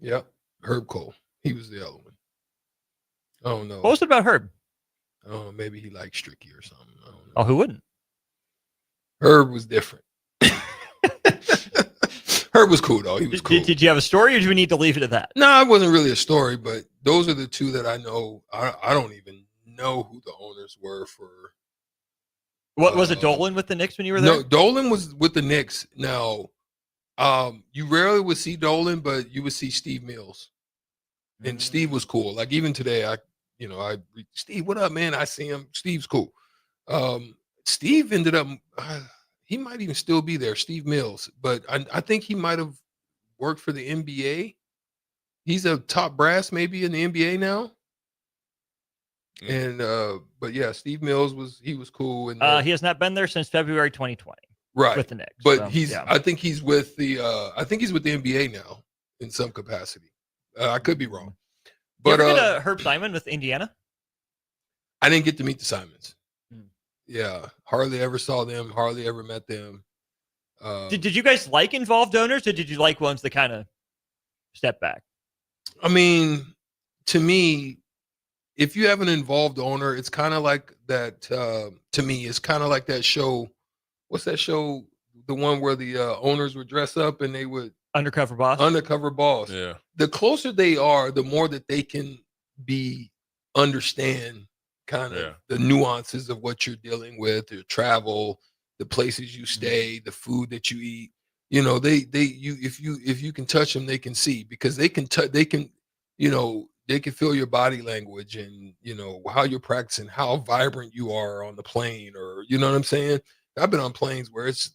Yep. Herb Cole. He was the other one. Oh, no. What was it about Herb? Oh, maybe he liked Stricky or something. I don't know. Oh, who wouldn't? Herb was different. Herb was cool, though. He was cool. Did you have a story, or do we need to leave it at that? No, it wasn't really a story, but those are the two that I know. I don't even know who the owners were for. What was it, Dolan with the Knicks when you were there? No, Dolan was with the Knicks. Now, you rarely would see Dolan, but you would see Steve Mills. And Steve was cool. Like even today, Steve, what up, man? I see him. Steve's cool. Steve ended up, he might even still be there, Steve Mills, but I think he might have worked for the NBA. He's a top brass maybe in the NBA now. And but yeah, Steve Mills was cool. And he has not been there since February 2020. Right. With the Knicks. But so, I think he's with the NBA now in some capacity. I could be wrong. But you ever get Herb Simon with Indiana? I didn't get to meet the Simons. Yeah, hardly ever saw them, hardly ever met them. Did you guys like involved owners, or did you like ones that kind of step back? I mean, to me, if you have an involved owner, it's kind of like that. To me, it's kind of like that show. What's that show? The one where the owners would dress up and they would Undercover Boss. Undercover Boss. Yeah. The closer they are, the more that they can understand kind of the nuances of what you're dealing with, your travel, the places you stay, the food that you eat. You know, if you can touch them, they can see, because they can feel your body language and, how you're practicing, how vibrant you are on the plane, or, you know what I'm saying? I've been on planes where it's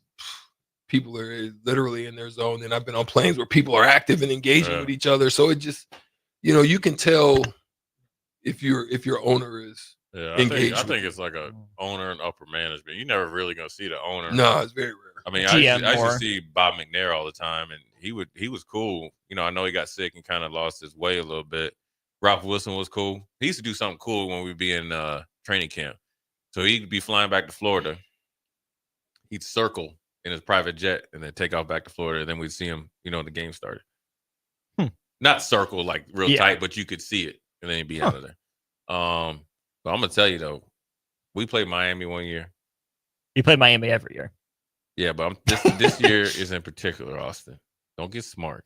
people are literally in their zone, and I've been on planes where people are active and engaging with each other. So it just, you can tell if your owner is engaged. I think it's like a owner and upper management. You're never really gonna see the owner. No, it's very rare. I mean, I used to see Bob McNair all the time, and he was cool. I know he got sick and kind of lost his way a little bit. Ralph Wilson was cool. He used to do something cool when we'd be in training camp. So he'd be flying back to Florida. He'd circle in his private jet and then take off back to Florida. And then we'd see him, the game started. Not circle like real tight, but you could see it, and then he'd be out of there. But I'm gonna tell you though, we played Miami one year. You play Miami every year. Yeah, but this year is in particular, Austin. Don't get smart.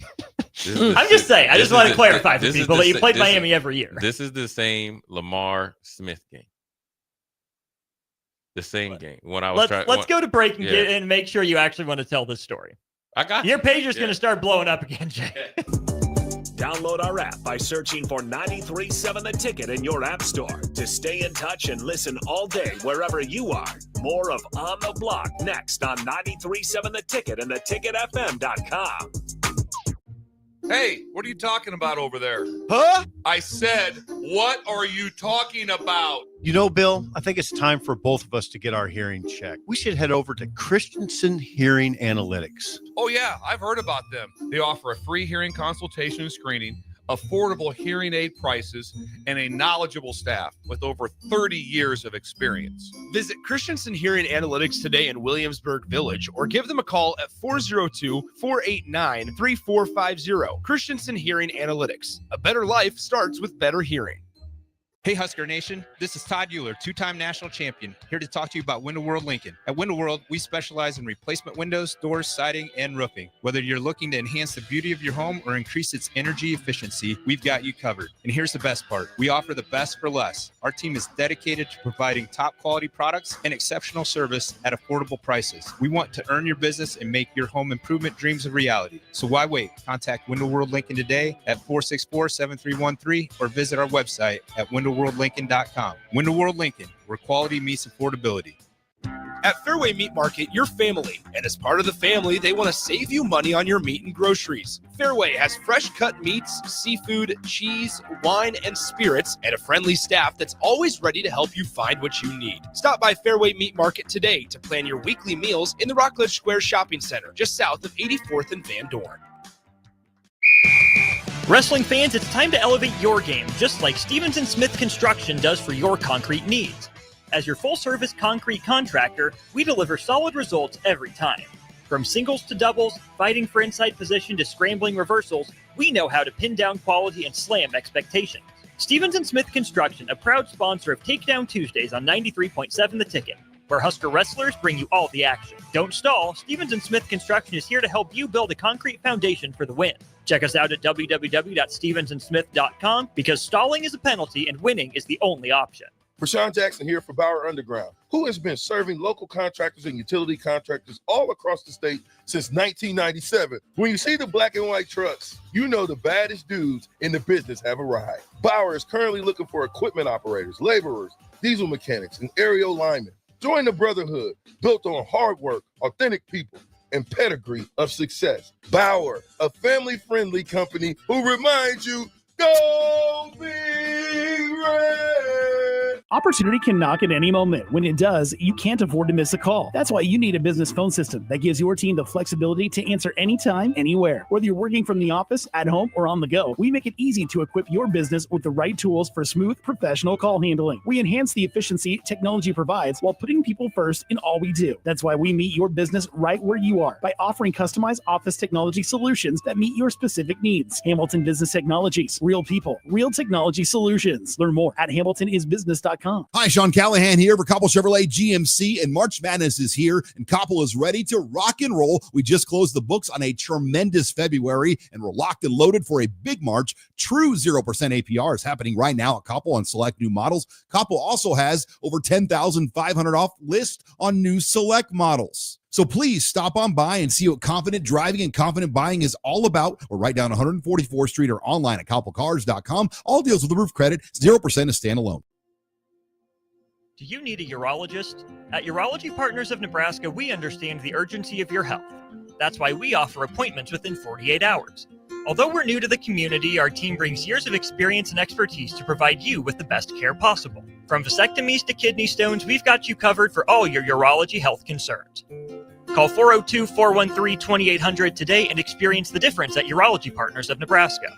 I'm just saying. I just want to clarify for people that you played Miami every year. This is the same Lamar Smith game. The same game. When I was let's go to break and make sure you actually want to tell this story. I got your pager's going to start blowing up again, Jay. Download our app by searching for 93.7 The Ticket in your app store to stay in touch and listen all day wherever you are. More of On the Block next on 93.7 The Ticket and theticketfm.com. Hey, what are you talking about over there? Huh? I said, what are you talking about? Bill, I think it's time for both of us to get our hearing checked. We should head over to Christensen Hearing Analytics. Oh, yeah, I've heard about them. They offer a free hearing consultation and screening, affordable hearing aid prices, and a knowledgeable staff with over 30 years of experience. Visit Christensen Hearing Analytics today in Williamsburg Village, or give them a call at 402-489-3450. Christensen Hearing Analytics. A better life starts with better hearing. Hey Husker Nation, this is Todd Euler, two-time national champion, here to talk to you about Window World Lincoln. At Window World, we specialize in replacement windows, doors, siding, and roofing. Whether you're looking to enhance the beauty of your home or increase its energy efficiency, we've got you covered. And here's the best part. We offer the best for less. Our team is dedicated to providing top quality products and exceptional service at affordable prices. We want to earn your business and make your home improvement dreams a reality. So why wait? Contact Window World Lincoln today at 464-7313 or visit our website at windowworldlincoln.com. Window World Lincoln, where quality meets affordability. At Fairway Meat Market, you're family, and as part of the family, they want to save you money on your meat and groceries. Fairway has fresh cut meats, seafood, cheese, wine, and spirits, and a friendly staff that's always ready to help you find what you need. Stop by Fairway Meat Market today to plan your weekly meals in the Rockledge Square Shopping Center, just south of 84th and Van Dorn. Wrestling fans, it's time to elevate your game, just like Stevens & Smith Construction does for your concrete needs. As your full-service concrete contractor, we deliver solid results every time. From singles to doubles, fighting for inside position to scrambling reversals, we know how to pin down quality and slam expectations. Stevens & Smith Construction, a proud sponsor of Takedown Tuesdays on 93.7 The Ticket, where Husker wrestlers bring you all the action. Don't stall. Stevens & Smith Construction is here to help you build a concrete foundation for the win. Check us out at www.stevensandsmith.com because stalling is a penalty and winning is the only option. Rashawn Jackson here for Bauer Underground, who has been serving local contractors and utility contractors all across the state since 1997. When you see the black and white trucks, you know the baddest dudes in the business have arrived. Bauer is currently looking for equipment operators, laborers, diesel mechanics, and aerial linemen. Join the brotherhood built on hard work, authentic people, and pedigree of success. Bauer, a family-friendly company who reminds you, go Big Red! Opportunity can knock at any moment. When it does, you can't afford to miss a call. That's why you need a business phone system that gives your team the flexibility to answer anytime, anywhere. Whether you're working from the office, at home, or on the go, we make it easy to equip your business with the right tools for smooth, professional call handling. We enhance the efficiency technology provides while putting people first in all we do. That's why we meet your business right where you are by offering customized office technology solutions that meet your specific needs. Hamilton Business Technologies. Real people, real technology solutions. Learn more at hamiltonisbusiness.com. Hi, Sean Callahan here for Koppel Chevrolet GMC, and March Madness is here, and Koppel is ready to rock and roll. We just closed the books on a tremendous February, and we're locked and loaded for a big March. True 0% APR is happening right now at Koppel on select new models. Koppel also has over 10,500 off list on new select models. So please stop on by and see what confident driving and confident buying is all about. We're right down 144th Street or online at koppelcars.com. All deals with approved credit, 0% is standalone. Do you need a urologist? At Urology Partners of Nebraska, we understand the urgency of your health. That's why we offer appointments within 48 hours. Although we're new to the community, our team brings years of experience and expertise to provide you with the best care possible. From vasectomies to kidney stones, we've got you covered for all your urology health concerns. Call 402-413-2800 today and experience the difference at Urology Partners of Nebraska.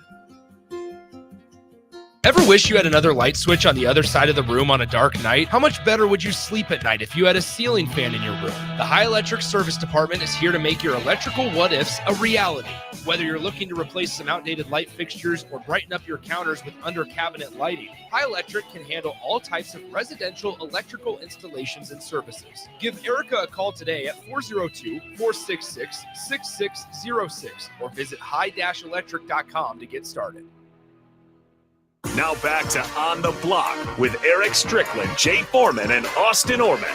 Ever wish you had another light switch on the other side of the room on a dark night? How much better would you sleep at night if you had a ceiling fan in your room? The High Electric Service Department is here to make your electrical what-ifs a reality. Whether you're looking to replace some outdated light fixtures or brighten up your counters with under-cabinet lighting, High Electric can handle all types of residential electrical installations and services. Give Erica a call today at 402-466-6606 or visit high-electric.com to get started. Now back to On the Block with Eric Strickland, Jay Foreman, and Austin Orman.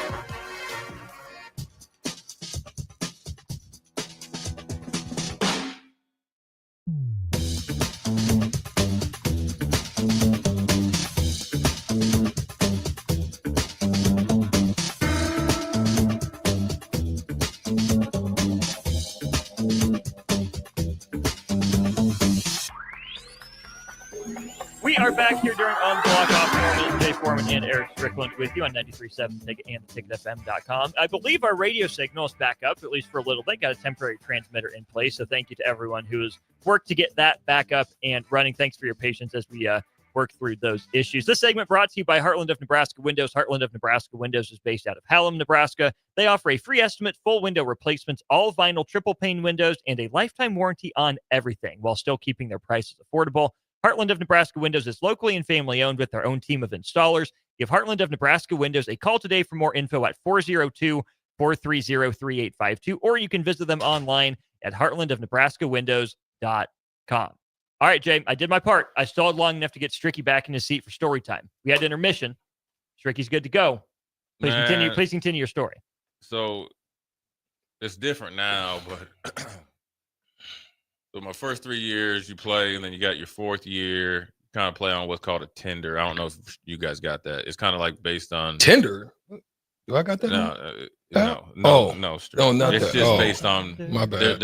We are back here during On the Block. Austin Jay Foreman and Eric Strickland with you on 93.7 Ticket and theticketfm.com. I believe our radio signal is back up, at least for a little bit. Got a temporary transmitter in place, so thank you to everyone who has worked to get that back up and running. Thanks for your patience as we work through those issues. This segment brought to you by Heartland of Nebraska Windows. Heartland of Nebraska Windows is based out of Hallam, Nebraska. They offer a free estimate, full window replacements, all vinyl triple pane windows, and a lifetime warranty on everything while still keeping their prices affordable. Heartland of Nebraska Windows is locally and family-owned with their own team of installers. Give Heartland of Nebraska Windows a call today for more info at 402-430-3852, or you can visit them online at heartlandofnebraskawindows.com. All right, Jay, I did my part. I stalled long enough to get Stricky back in his seat for story time. We had intermission. Stricky's good to go. Please continue your story. So it's different now, but so my first 3 years you play, and then you got your fourth year, kind of play on what's called a tender. I don't know if you guys got that. It's kind of like based on tender. Do I got that? No. Not it's that. just based on my bad.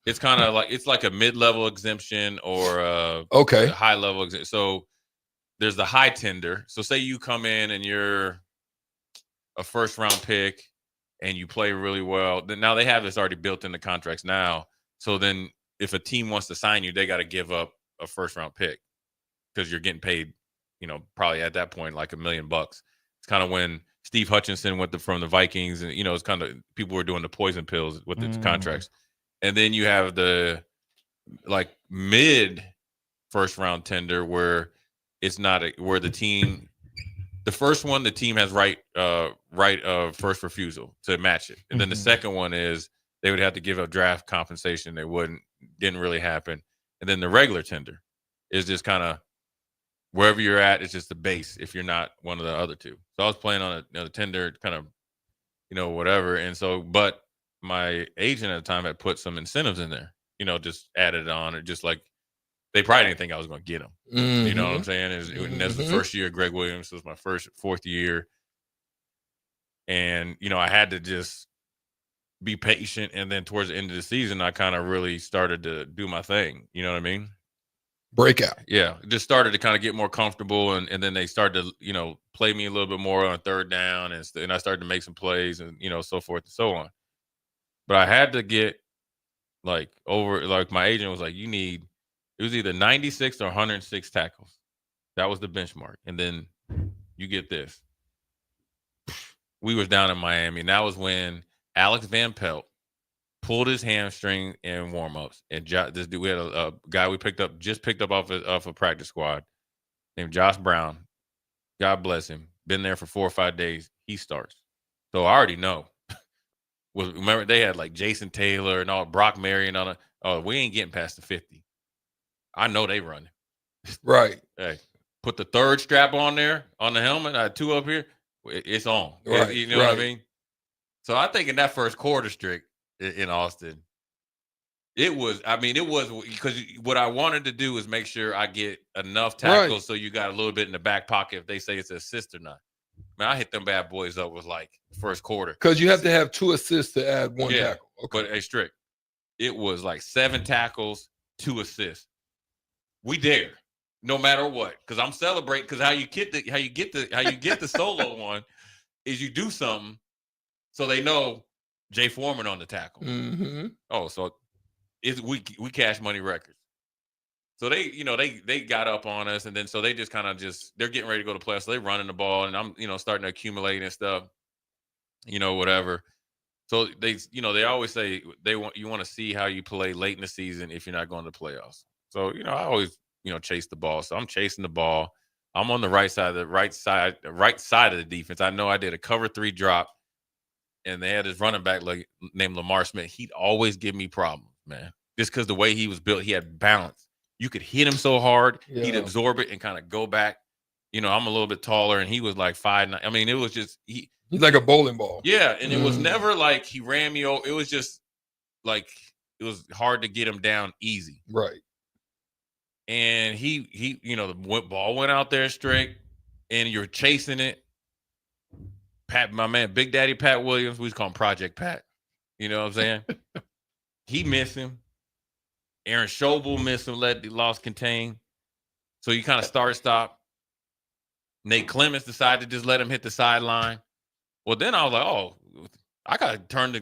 It's kind of like it's like a mid-level exemption or a high-level exemption. So there's the high tender. So say you come in and you're a first-round pick and you play really well. Then now they have this already built in the contracts now. So then if a team wants to sign you, they got to give up a first round pick because you're getting paid, probably at that point like $1 million. It's kind of when Steve Hutchinson went from the Vikings, and it's kind of people were doing the poison pills with the contracts, and then you have the like mid first round tender where it's not where the team. The first one, the team has right of first refusal to match it. And then the second one is they would have to give up draft compensation. Didn't really happen. And then the regular tender is just kind of wherever you're at, it's just the base if you're not one of the other two. So I was playing on a tender kind of, whatever. And so, but my agent at the time had put some incentives in there, just added on, or just like, they probably didn't think I was going to get him. You know what I'm saying? And that's the first year Greg Williams. It was my fourth year. And, I had to just be patient. And then towards the end of the season, I kind of really started to do my thing. You know what I mean? Breakout. Yeah. Just started to kind of get more comfortable. And then they started to, play me a little bit more on third down. And I started to make some plays and, so forth and so on. But I had to get my agent was like, it was either 96 or 106 tackles. That was the benchmark. And then you get this. We was down in Miami, and that was when Alex Van Pelt pulled his hamstring in warm-ups. And this dude, we had a guy we picked up off a practice squad named Josh Brown. God bless him. Been there for 4 or 5 days. He starts. So I already know. Remember, they had like Jason Taylor and all Brock Marion on it. Oh, we ain't getting past the 50. I know they running. Right. Hey, put the third strap on there on the helmet. I had 2 up here. It's on. Right. You know what I mean? So I think in that first quarter streak in Austin, it was because what I wanted to do is make sure I get enough tackles so you got a little bit in the back pocket if they say it's an assist or not. Man, I hit them bad boys up with like first quarter. Because you have to have 2 assists to add 1 tackle. Okay. But hey, Strick, it was like 7 tackles, 2 assists. We dare, no matter what, because I'm celebrating. Because how you get the solo one is you do something so they know Jay Foreman on the tackle. Oh, so we cash money records. So they got up on us, and then so they just kind of they're getting ready to go to play. So they running the ball, and I'm starting to accumulate and stuff, whatever. So they always say you want to see how you play late in the season if you're not going to the playoffs. So, I always, chase the ball. So I'm chasing the ball. I'm on the right side of the defense. I know I did a cover 3 drop, and they had this running back named Lamar Smith. He'd always give me problems, man. Just because the way he was built, he had balance. You could hit him so hard, he'd absorb it and kind of go back. I'm a little bit taller, and he was like 5'9". I mean, it was just he's like a bowling ball. Yeah, and it was never like he ran me over. It was just like it was hard to get him down easy. Right. And he the ball went out there straight, and you're chasing it. My man, Big Daddy Pat Williams, we just call him Project Pat. You know what I'm saying? He missed him. Aaron Schobel missed him, let the loss contain. So you kind of stop. Nate Clements decided to just let him hit the sideline. Well, then I was like, oh, I got to turn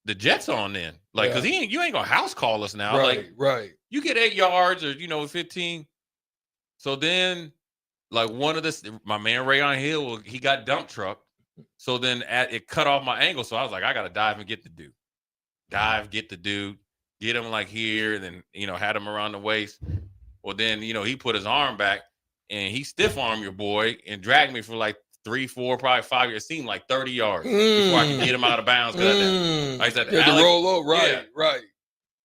the Jets on then. Like, because you ain't going to house call us now. Right. You get 8 yards or, 15. So then, like, my man Rayon Hill, he got dump truck. So then it cut off my angle. So I was like, I got to dive and get the dude. Get him like here, and then, had him around the waist. Well, then, he put his arm back, and he stiff-armed your boy and dragged me for like 3, 4, probably 5 years. It seemed like 30 yards before I could get him out of bounds. I said, you had to roll up. Right.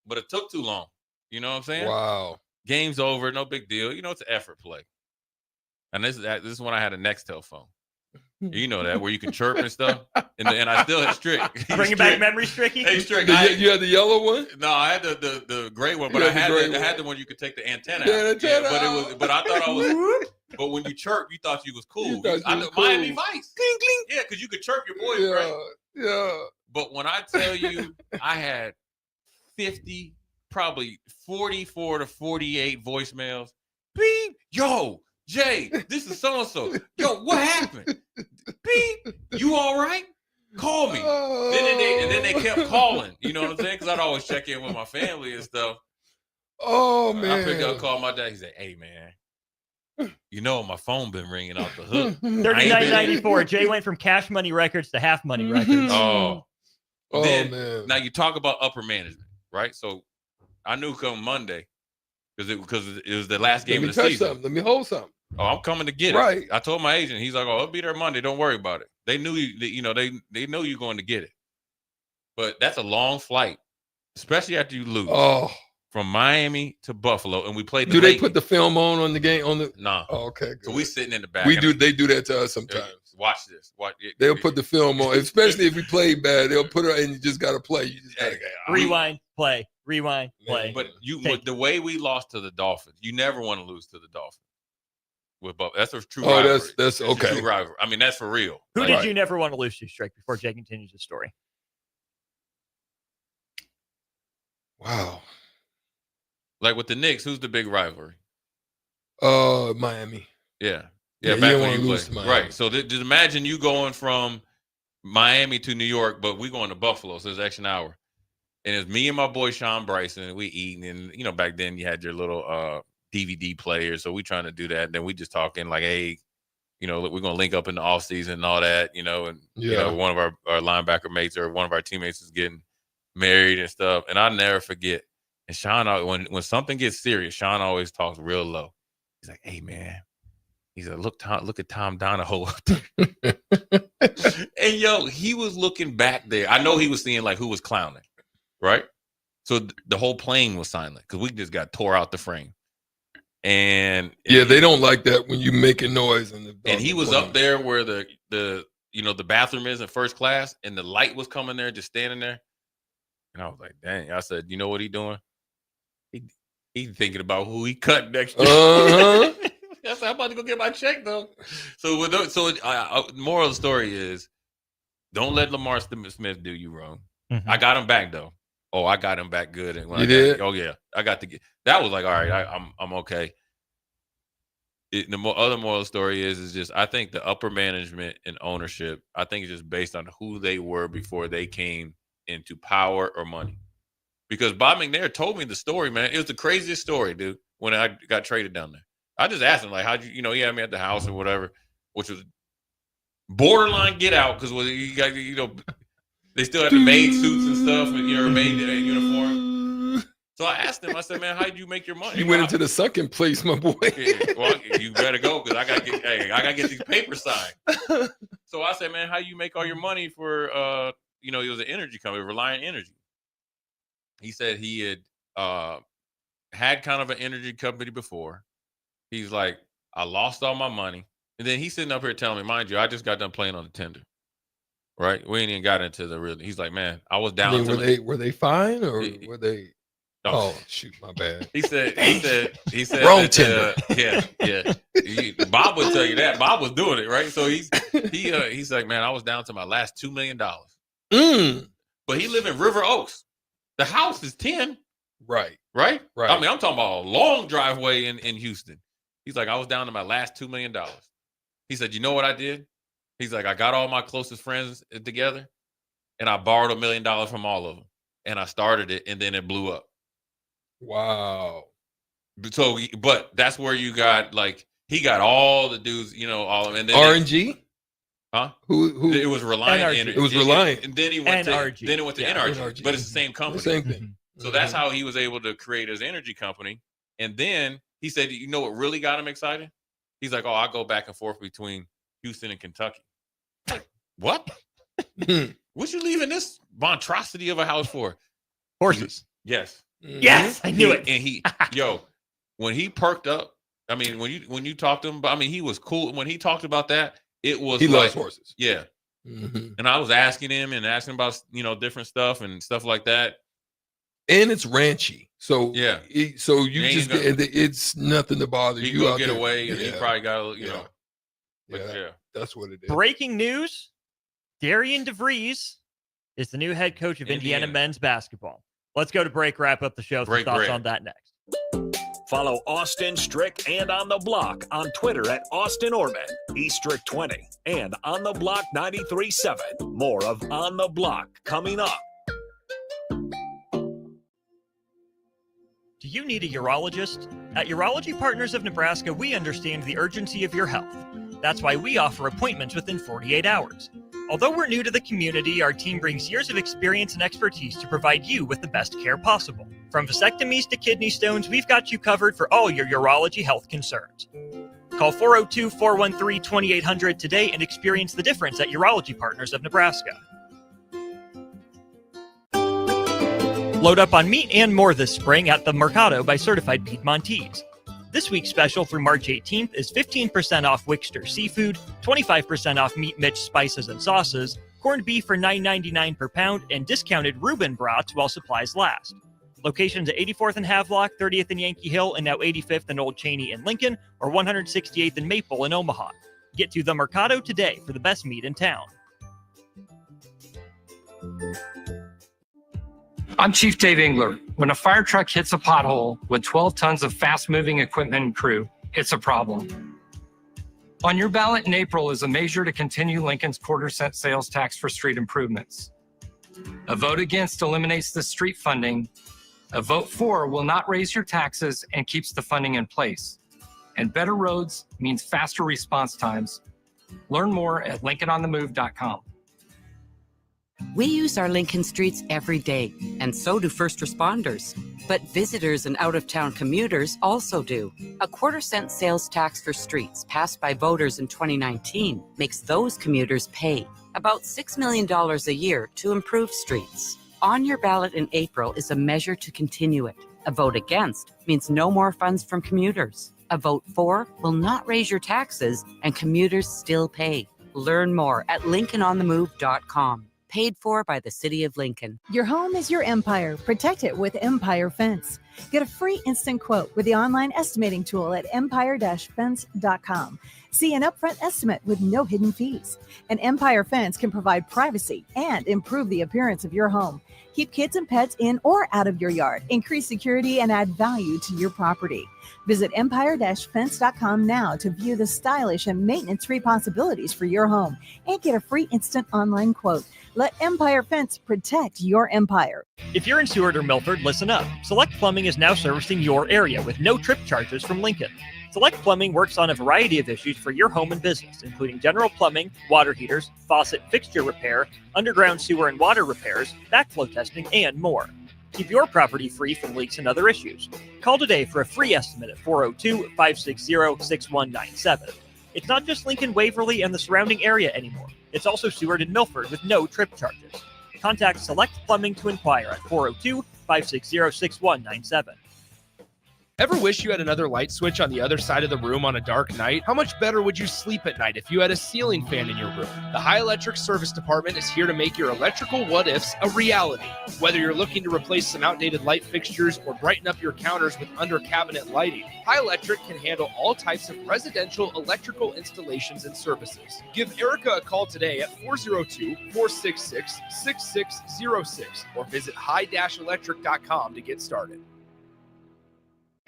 But it took too long. You know what I'm saying? Wow. Game's over. No big deal. It's an effort play. And this is when I had a Nextel phone. You know that, where you can chirp and stuff. And I still had Strick. Bringing back memory, Stricky? Hey, Strick. You had the yellow one? No, I had the gray one, but I had the one you could take the antenna out. But I thought I was. But when you chirp, you thought you was cool. Miami Vice. Cling, cling. Yeah, because you could chirp your boys, right? Yeah. But when I tell you, I had 50, probably 44 to 48 voicemails. Beep. Yo, Jay, this is so-and-so. Yo, what happened? Beep. You all right? Call me. Then they kept calling. You know what I'm saying? Because I'd always check in with my family and stuff. Oh, man. I picked up, called my dad. He said, hey, man, you know my phone been ringing off the hook. $39.94. Jay went from Cash Money Records to Half Money Records. Oh, man. Now you talk about upper management, right? So I knew come Monday because it was the last game of the season. Something. Let me hold something. Oh, I'm coming to get Right. it. I told my agent. He's like, oh, I'll be there Monday. Don't worry about it. They knew they know you're going to get it. But that's a long flight, especially after you lose. Oh. From Miami to Buffalo, and we played. Do they put the film on the game? No. Nah. Oh, okay. Good. So we sitting in the back. They do that to us sometimes. Watch this. They'll put the film on, especially if we play bad. They'll put it, and you just got to play. You just got to rewind, play, rewind, play. But the way we lost to the Dolphins, you never want to lose to the Dolphins. That's a true rivalry. That's okay. A true rivalry. I mean, that's for real. Who did you never want to lose to, Strick? Before Jay continues the story. Wow. Like with the Knicks, who's the big rivalry? Miami. Yeah, back when you played. Right. So just imagine you going from Miami to New York, but we going to Buffalo, so it's extra an hour. And it's me and my boy Sean Bryson, and we eating. And back then you had your little DVD player, so we trying to do that. And then we just talking like, hey, we're gonna link up in the off season and all that, and one of our linebacker mates or one of our teammates is getting married and stuff. And I'll never forget. And Sean, when something gets serious, Sean always talks real low. He's like, "Hey, man," he said, "Look at Tom Donahoe up there." And he was looking back there. I know he was seeing like who was clowning, right? So the whole plane was silent because we just got tore out the frame. And they don't like that when you making noise. And he was up there where the bathroom is in first class, and the light was coming there, just standing there. And I was like, "Dang!" I said, "You know what he doing? He's thinking about who he cut next year." I said, "I'm about to go get my check though." So moral of the story is, don't let Lamar Smith do you wrong. Mm-hmm. I got him back though. Oh, I got him back good. And you did? Oh yeah, I got to get. That was like, all right, I'm okay. The other moral of the story is just I think the upper management and ownership, I think it's just based on who they were before they came into power or money. Because Bob McNair told me the story, man. It was the craziest story, dude, when I got traded down there. I just asked him, like, how'd you, he had me at the house or whatever, which was borderline get out because you got, they still had the maid suits and stuff and maid uniform. So I asked him, I said, man, how'd you make your money? You went into the sunken place, my boy. Well, you better go because I got to get these papers signed. So I said, man, how you make all your money for, it was an energy company, Reliant Energy. He said he had had kind of an energy company before. He's like, I lost all my money. And then he's sitting up here telling me, mind you, I just got done playing on the tender. Right? We ain't even got into the real. He's like, man, I was down. Were they fine or were they? Oh, shoot, my bad. He said wrong that, tender. Yeah. Bob would tell you that. Bob was doing it, right? So he's like, man, I was down to my last $2 million. But he lived in River Oaks. The house is 10. Right. I mean, I'm talking about a long driveway in Houston. He's like, I was down to my last $2 million. He said, you know what I did? He's like, I got all my closest friends together and I borrowed $1 million from all of them. And I started it and then it blew up. Wow. So, but that's where you got he got all the dudes, all of them. And then RNG? Huh? Who? It was Reliant Energy. It was Reliant. And then he went to NRG. But it's the same company. The same thing. So that's how he was able to create his energy company. And then he said, you know what really got him excited? He's like, oh, I go back and forth between Houston and Kentucky. Like, what? What you leaving this monstrosity of a house for? Horses. Yes. Yes, I knew it. And he, when he perked up, I mean, when you talked to him, I mean, he was cool. When he talked about that, it was he loves horses. Yeah. Mm-hmm. And I was asking him about, different stuff and stuff like that. And it's ranchy. So yeah. So you just it's nothing to bother you. Go get away and he probably got But that's what it is. Breaking news: Darian DeVries is the new head coach of Indiana men's basketball. Let's go to break, wrap up the show. Some thoughts on that next. Follow Austin Strick and On the Block on Twitter at Austin Orman, eStrick20, and On the Block 93.7. More of On the Block coming up. Do Do you need a urologist? At Urology Partners of Nebraska, we understand the urgency of your health. That's why we offer appointments within 48 hours. Although we're new to the community, our team brings years of experience and expertise to provide you with the best care possible. From vasectomies to kidney stones, we've got you covered for all your urology health concerns. Call 402-413-2800 today and experience the difference at Urology Partners of Nebraska. Load up on meat and more this spring at the Mercado by Certified Piedmontese. This week's special through March 18th is 15% off Wickster seafood, 25% off Meat Mitch spices and sauces, corned beef for $9.99 per pound, and discounted Reuben brats while supplies last. Locations at 84th and Havelock, 30th and Yankee Hill, and now 85th and Old Cheney in Lincoln, or 168th and Maple in Omaha. Get to the Mercado today for the best meat in town. I'm Chief Dave Engler. When a fire truck hits a pothole with 12 tons of fast-moving equipment and crew, it's a problem. On your ballot in April is a measure to continue Lincoln's quarter-cent sales tax for street improvements. A vote against eliminates the street funding. A vote for will not raise your taxes and keeps the funding in place. And better roads means faster response times. Learn more at LincolnOnTheMove.com. We use our Lincoln streets every day, and so do first responders. But visitors and out-of-town commuters also do. A quarter-cent sales tax for streets passed by voters in 2019 makes those commuters pay about $6 million a year to improve streets. On your ballot in April is a measure to continue it. A vote against means no more funds from commuters. A vote for will not raise your taxes, and commuters still pay. Learn more at LincolnOnTheMove.com. Paid for by the City of Lincoln. Your home is your empire. Protect it with Empire Fence. Get a free instant quote with the online estimating tool at empire-fence.com. See an upfront estimate with no hidden fees. And Empire Fence can provide privacy and improve the appearance of your home. Keep kids and pets in or out of your yard. Increase security and add value to your property. Visit empire-fence.com now to view the stylish and maintenance-free possibilities for your home and get a free instant online quote. Let Empire Fence protect your empire. If you're in Seward or Milford, listen up. Select Plumbing is now servicing your area with no trip charges from Lincoln. Select Plumbing works on a variety of issues for your home and business, including general plumbing, water heaters, faucet fixture repair, underground sewer and water repairs, backflow testing, and more. Keep your property free from leaks and other issues. Call today for a free estimate at 402-560-6197. It's not just Lincoln, Waverly, and the surrounding area anymore. It's also Seward and Milford with no trip charges. Contact Select Plumbing to inquire at 402-560-6197. Ever wish you had another light switch on the other side of the room on a dark night? How much better would you sleep at night if you had a ceiling fan in your room? The High Electric Service Department is here to make your electrical what-ifs a reality. Whether you're looking to replace some outdated light fixtures or brighten up your counters with under-cabinet lighting, High Electric can handle all types of residential electrical installations and services. Give Erica a call today at 402-466-6606 or visit high-electric.com to get started.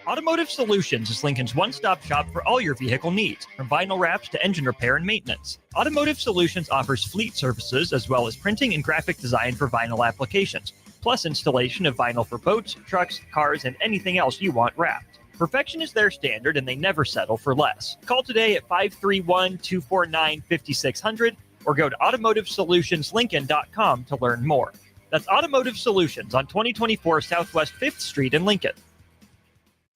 Automotive Solutions is Lincoln's one-stop shop for all your vehicle needs, from vinyl wraps to engine repair and maintenance. Automotive Solutions offers fleet services as well as printing and graphic design for vinyl applications, plus installation of vinyl for boats, trucks, cars, and anything else you want wrapped. Perfection is their standard, and they never settle for less. Call today at 531-249-5600 or go to automotivesolutionslincoln.com to learn more. That's Automotive Solutions on 2024 Southwest 5th Street in Lincoln.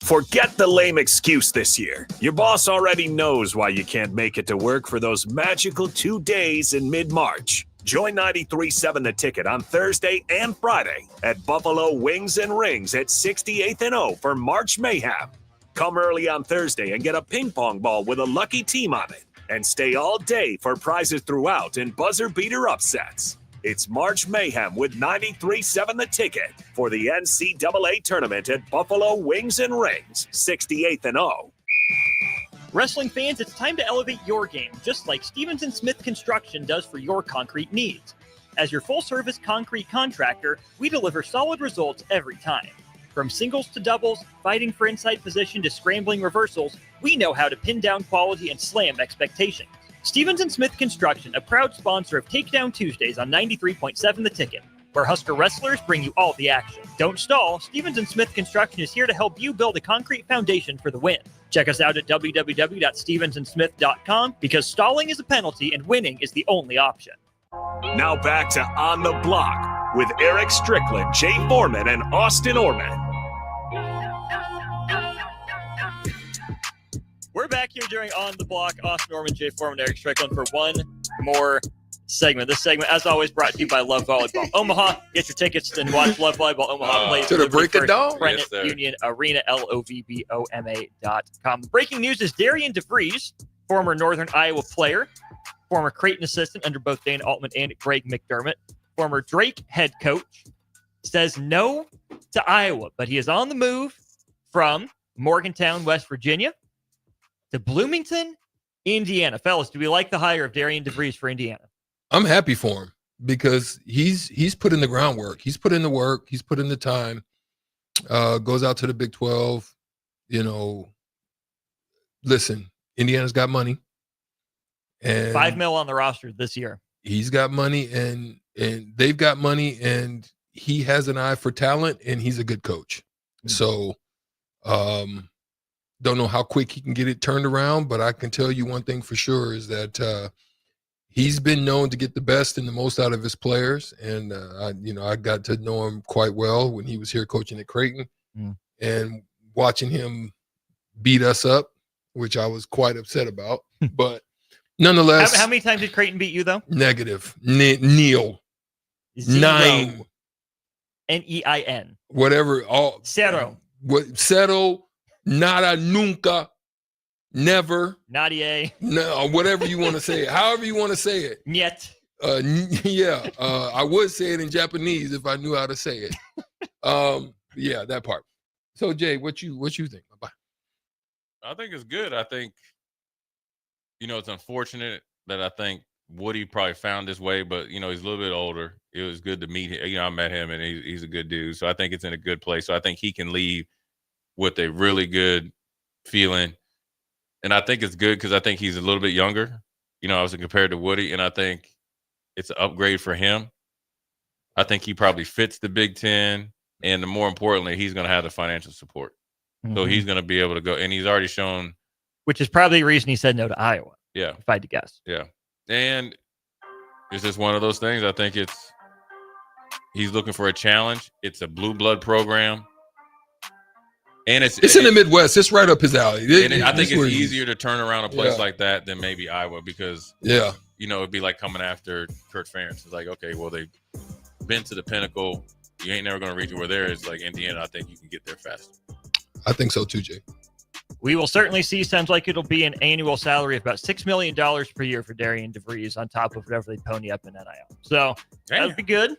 Forget the lame excuse this year. Your boss already knows why you can't make it to work for those magical 2 days in mid-March. Join 93.7 The Ticket on Thursday and Friday at Buffalo Wings and Rings at 68th and O for March Mayhem. Come early on Thursday and get a ping pong ball with a lucky team on it. And stay all day for prizes throughout and buzzer beater upsets. It's March Mayhem with 93.7 The Ticket for the NCAA tournament at Buffalo Wings and Rings, 68th and O. Wrestling fans, it's time to elevate your game, just like Stevens & Smith Construction does for your concrete needs. As your full-service concrete contractor, we deliver solid results every time. From singles to doubles, fighting for inside position to scrambling reversals, we know how to pin down quality and slam expectations. Stevens & Smith Construction, a proud sponsor of Takedown Tuesdays on 93.7 The Ticket. where Husker wrestlers bring you all the action. Don't stall. Stevens & Smith Construction is here to help you build a concrete foundation for the win. Check us out at www.stevensandsmith.com because stalling is a penalty and winning is the only option. Now back to On the Block with Eric Strickland, Jay Foreman, and Austin Orman. We're back here during On the Block. Austin Orman, Jay Foreman, Eric Strickland for one more segment. This segment, as always, brought to you by Love Volleyball Omaha. Get your tickets and watch Love Volleyball Omaha play to the break of dawn. Credit Union Arena, LOVBOMA.com. Breaking news is Darian DeVries, former Northern Iowa player, former Creighton assistant under both Dana Altman and Greg McDermott, former Drake head coach, says no to Iowa, but he is on the move from Morgantown, West Virginia, to Bloomington, Indiana. Fellas, do we like the hire of Darian DeVries for Indiana? I'm happy for him because he's put in the groundwork. He's put in the work. He's put in the time. Goes out to the Big 12. Listen, Indiana's got money. And $5 million on the roster this year. He's got money and they've got money, and he has an eye for talent, and he's a good coach. So don't know how quick he can get it turned around, but I can tell you one thing for sure is that he's been known to get the best and the most out of his players. And I got to know him quite well when he was here coaching at Creighton, and watching him beat us up, which I was quite upset about. But nonetheless, how many times did Creighton beat you though? Negative. Neil. 9. Nein. Whatever. All Cero. Cero. Nada. Nunca. Never. Nadie. No. Whatever you want to say it. However you want to say it. Niet. Yeah. I would say it in Japanese if I knew how to say it. Yeah, that part. So Jay, what you think? Bye. I think it's good. I think, it's unfortunate that I think Woody probably found his way, but, he's a little bit older. It was good to meet him. I met him, and he's a good dude. So I think it's in a good place. So I think he can leave with a really good feeling. And I think it's good because I think he's a little bit younger, obviously compared to Woody. And I think it's an upgrade for him. I think he probably fits the Big Ten. And more importantly, he's going to have the financial support. So he's going to be able to go. And he's already shown. Which is probably the reason he said no to Iowa. Yeah. If I had to guess. Yeah. And it's just one of those things. I think he's looking for a challenge. It's a blue blood program. And it's in the Midwest. It's right up his alley. I think it's easier to turn around a place like that than maybe Iowa because, it'd be like coming after Kurt Ferentz. It's like, okay, well, they've been to the pinnacle. You ain't never going to reach it where there is. Like Indiana, I think you can get there faster. I think so too, Jay. We will certainly see. Sounds like it'll be an annual salary of about $6 million per year for Darian DeVries on top of whatever they pony up in NIL. So that would be good.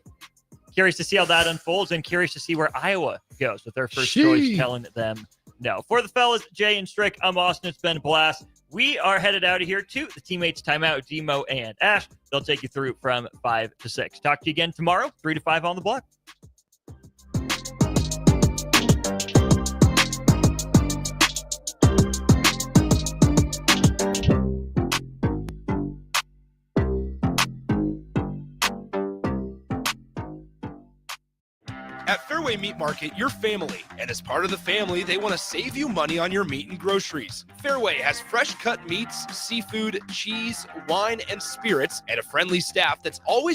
Curious to see how that unfolds and curious to see where Iowa goes with their first choice telling them no. For the fellas, Jay and Strick, I'm Austin. It's been a blast. We are headed out of here to the teammates timeout, Demo and Ash. They'll take you through from 5 to 6. Talk to you again tomorrow, 3 to 5 on the block. At Fairway Meat Market, you're family, and as part of the family, they want to save you money on your meat and groceries. Fairway has fresh cut meats, seafood, cheese, wine, and spirits, and a friendly staff that's always